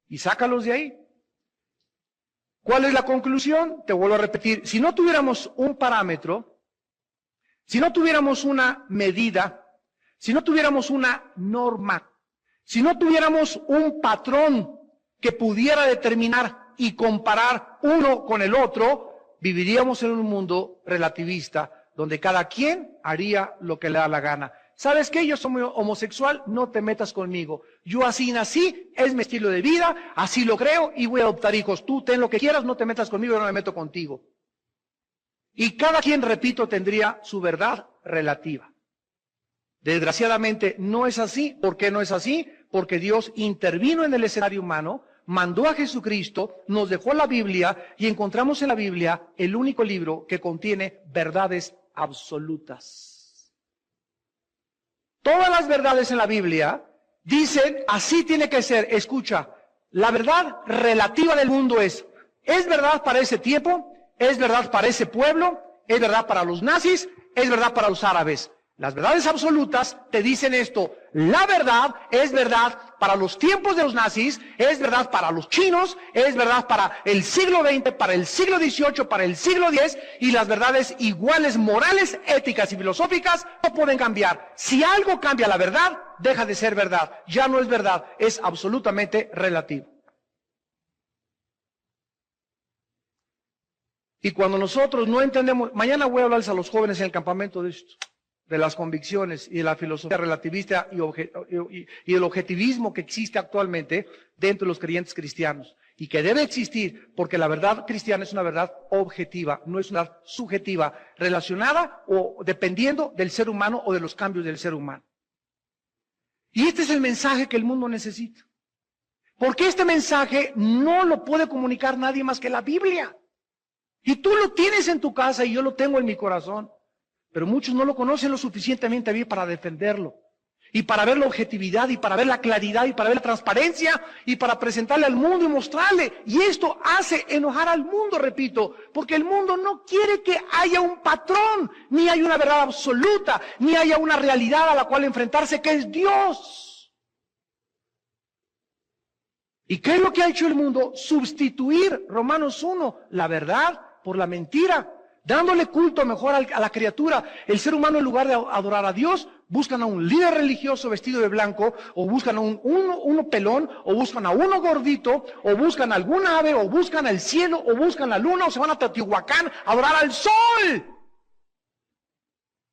Y sácalos de ahí. ¿Cuál es la conclusión? Te vuelvo a repetir, si no tuviéramos un parámetro, si no tuviéramos una medida, si no tuviéramos una norma, si no tuviéramos un patrón que pudiera determinar y comparar uno con el otro, viviríamos en un mundo relativista, donde cada quien haría lo que le da la gana. ¿Sabes qué? Yo soy homosexual, no te metas conmigo. Yo así nací, es mi estilo de vida, así lo creo y voy a adoptar hijos. Tú ten lo que quieras, no te metas conmigo, yo no me meto contigo. Y cada quien, repito, tendría su verdad relativa. Desgraciadamente no es así. ¿Por qué no es así? Porque Dios intervino en el escenario humano, mandó a Jesucristo, nos dejó la Biblia y encontramos en la Biblia el único libro que contiene verdades absolutas. Todas las verdades en la Biblia dicen, así tiene que ser. Escucha, la verdad relativa del mundo es verdad para ese tiempo, es verdad para ese pueblo, es verdad para los nazis, es verdad para los árabes. Las verdades absolutas te dicen esto, la verdad es verdad para los tiempos de los nazis, es verdad para los chinos, es verdad para el siglo XX, para el siglo XVIII, para el siglo X, y las verdades iguales, morales, éticas y filosóficas no pueden cambiar. Si algo cambia la verdad, deja de ser verdad. Ya no es verdad, es absolutamente relativo. Y cuando nosotros no entendemos, mañana voy a hablarles a los jóvenes en el campamento de esto, de las convicciones y de la filosofía relativista y el objetivismo que existe actualmente dentro de los creyentes cristianos y que debe existir porque la verdad cristiana es una verdad objetiva, no es una verdad subjetiva, relacionada o dependiendo del ser humano o de los cambios del ser humano. Y este es el mensaje que el mundo necesita. Porque este mensaje no lo puede comunicar nadie más que la Biblia. Y tú lo tienes en tu casa y yo lo tengo en mi corazón. Pero muchos no lo conocen lo suficientemente bien para defenderlo. Y para ver la objetividad, y para ver la claridad, y para ver la transparencia, y para presentarle al mundo y mostrarle. Y esto hace enojar al mundo, repito, porque el mundo no quiere que haya un patrón, ni haya una verdad absoluta, ni haya una realidad a la cual enfrentarse, que es Dios. ¿Y qué es lo que ha hecho el mundo? Sustituir, Romanos 1, la verdad por la mentira, dándole culto mejor a la criatura. El ser humano, en lugar de adorar a Dios, buscan a un líder religioso vestido de blanco, o buscan a uno pelón, o buscan a uno gordito, o buscan a algún ave, o buscan al cielo, o buscan la luna, o se van a Teotihuacán a adorar al sol.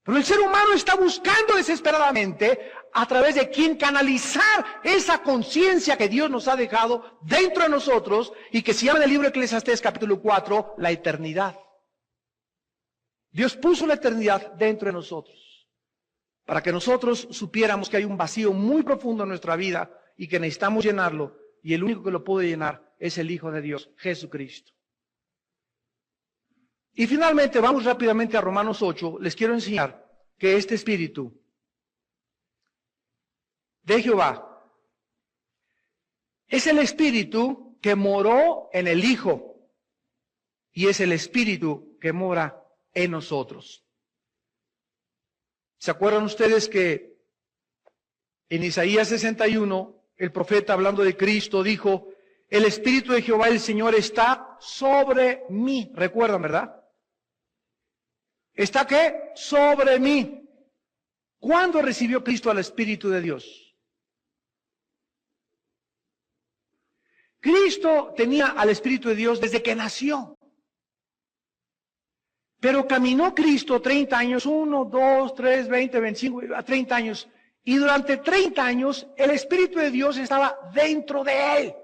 Pero el ser humano está buscando desesperadamente a través de quien canalizar esa conciencia que Dios nos ha dejado dentro de nosotros y que se llama en el libro de Eclesiastés capítulo 4, la eternidad. Dios puso la eternidad dentro de nosotros para que nosotros supiéramos que hay un vacío muy profundo en nuestra vida y que necesitamos llenarlo, y el único que lo puede llenar es el Hijo de Dios, Jesucristo. Y finalmente, vamos rápidamente a Romanos 8, les quiero enseñar que este Espíritu de Jehová es el Espíritu que moró en el Hijo y es el Espíritu que mora en nosotros. ¿Se acuerdan ustedes que en Isaías 61, el profeta hablando de Cristo dijo, el Espíritu de Jehová el Señor está sobre mí? ¿Recuerdan, verdad? ¿Está qué? Sobre mí. ¿Cuándo recibió Cristo al Espíritu de Dios? Cristo tenía al Espíritu de Dios desde que nació. Pero caminó Cristo 30 años, 1, 2, 3, 20, 25, a 30 años. Y durante 30 años el Espíritu de Dios estaba dentro de él.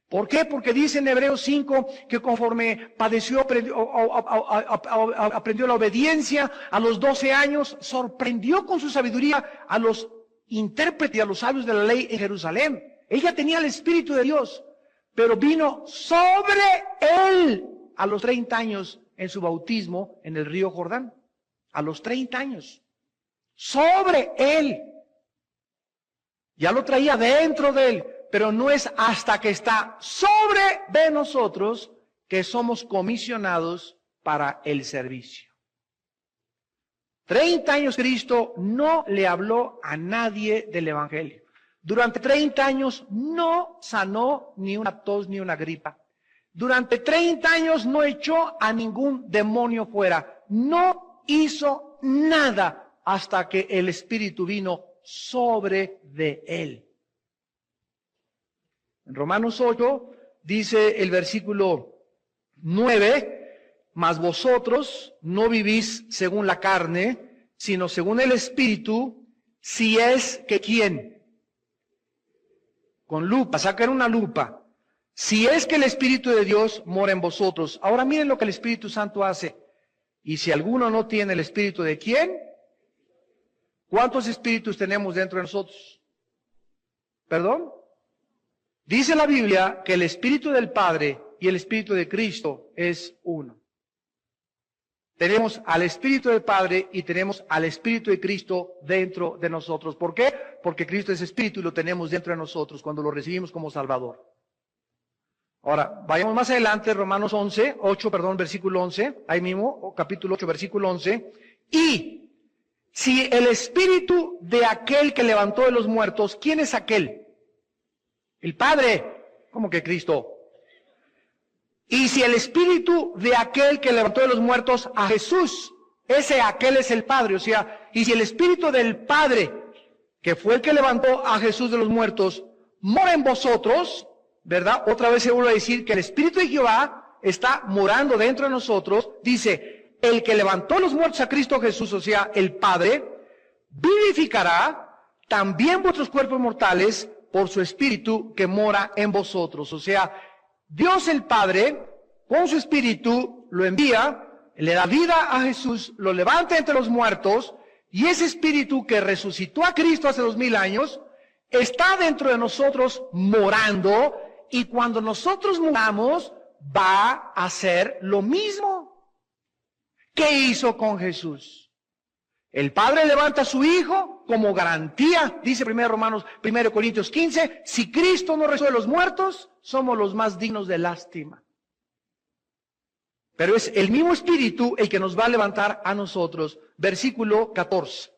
¿Por qué? Porque dice en Hebreos 5 que conforme padeció, aprendió la obediencia a los 12 años, sorprendió con su sabiduría a los intérpretes y a los sabios de la ley en Jerusalén. Ella tenía el Espíritu de Dios, pero vino sobre él a los 30 años en su bautismo en el río Jordán. A los 30 años. Sobre él. Ya lo traía dentro de él. Pero no es hasta que está sobre de nosotros que somos comisionados para el servicio. 30 años Cristo no le habló a nadie del Evangelio. Durante 30 años no sanó ni una tos ni una gripa. Durante 30 años no echó a ningún demonio fuera. No hizo nada hasta que el Espíritu vino sobre de él. En Romanos 8 dice el versículo 9, mas vosotros no vivís según la carne, sino según el Espíritu, si es que ¿quién? Con lupa, saquen una lupa. Si es que el Espíritu de Dios mora en vosotros. Ahora miren lo que el Espíritu Santo hace. Y si alguno no tiene el Espíritu de ¿quién? ¿Cuántos espíritus tenemos dentro de nosotros? ¿Perdón? Dice la Biblia que el Espíritu del Padre y el Espíritu de Cristo es uno. Tenemos al Espíritu del Padre y tenemos al Espíritu de Cristo dentro de nosotros. ¿Por qué? Porque Cristo es Espíritu y lo tenemos dentro de nosotros cuando lo recibimos como Salvador. Ahora, vayamos más adelante, Romanos 8, versículo 11, ahí mismo, capítulo 8, versículo 11. Y Si el espíritu de aquel que levantó de los muertos, ¿quién es aquel? El Padre. ¿Cómo que Cristo? Y si el espíritu de aquel que levantó de los muertos a Jesús, aquel es el Padre, o sea, y si el espíritu del Padre, que fue el que levantó a Jesús de los muertos, mora en vosotros, ¿verdad? Otra vez se vuelve a decir que el espíritu de Jehová está morando dentro de nosotros. Dice, el que levantó los muertos a Cristo Jesús, o sea, el Padre, vivificará también vuestros cuerpos mortales por su espíritu que mora en vosotros. O sea, Dios el Padre, con su espíritu, lo envía, le da vida a Jesús, lo levanta entre los muertos, y ese espíritu que resucitó a Cristo hace 2000 años, está dentro de nosotros morando, y cuando nosotros moramos, va a hacer lo mismo que hizo con Jesús. El Padre levanta a su Hijo como garantía, dice 1 Corintios 15, si Cristo no resucitó de los muertos, somos los más dignos de lástima. Pero es el mismo Espíritu el que nos va a levantar a nosotros. Versículo 14.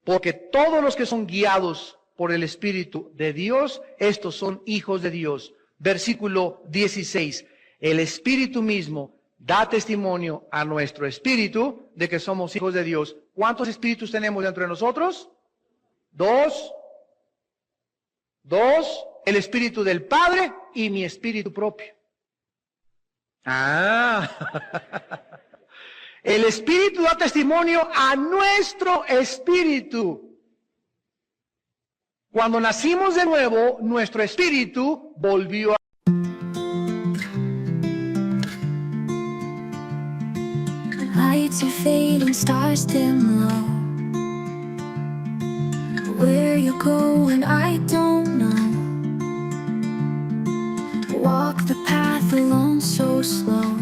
Porque todos los que son guiados por el Espíritu de Dios, estos son hijos de Dios. Versículo 16. El Espíritu mismo da testimonio a nuestro espíritu de que somos hijos de Dios. ¿Cuántos espíritus tenemos dentro de nosotros? Dos. El espíritu del Padre y mi espíritu propio. El espíritu da testimonio a nuestro espíritu. Cuando nacimos de nuevo, nuestro espíritu volvió a... Lights are fading, stars dim low. Where you going, I don't know. Walk the path alone so slow.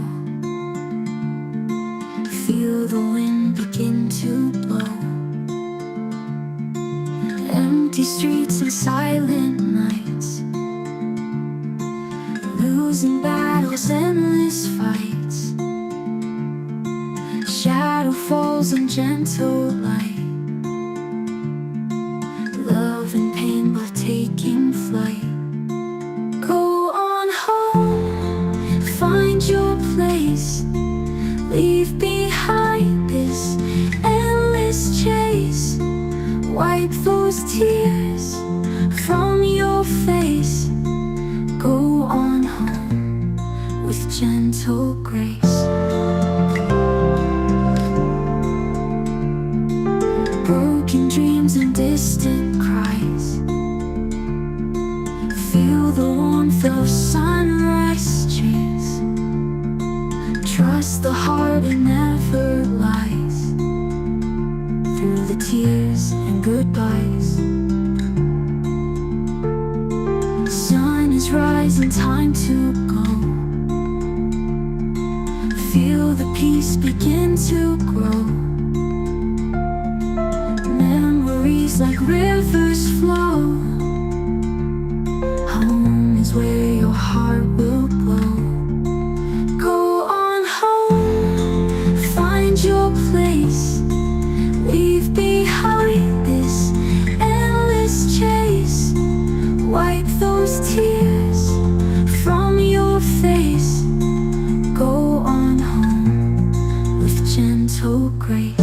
Feel the wind begin to blow. Empty streets and silent nights. Losing battles, endless fights. Shadow falls on gentle light. Love and pain both taking flight. Go on home, find your place. Leave behind this endless chase. Wipe those tears from your face. Go on home with gentle grace. Broken dreams and distant cries. Feel the warmth of sunrise streets. Trust the heart, it never lies. Through the tears and goodbyes. Sun is rising, time to go. Feel the peace begin to grow. Memories like rivers flow. Home is where your heart will glow. Go on home, find your place. Leave behind this endless chase. Wipe those tears from your face. Go on home with gentle grace.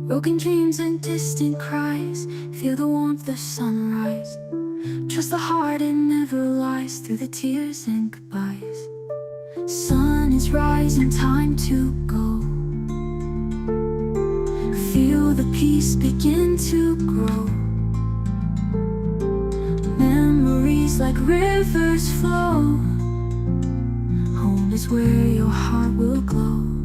Broken dreams and distant cries. Feel the warmth of sunrise. Trust the heart, it never lies. Through the tears and goodbyes. Sun is rising, time to go. Feel the peace begin to grow. Memories just like rivers flow. Home is where your heart will glow.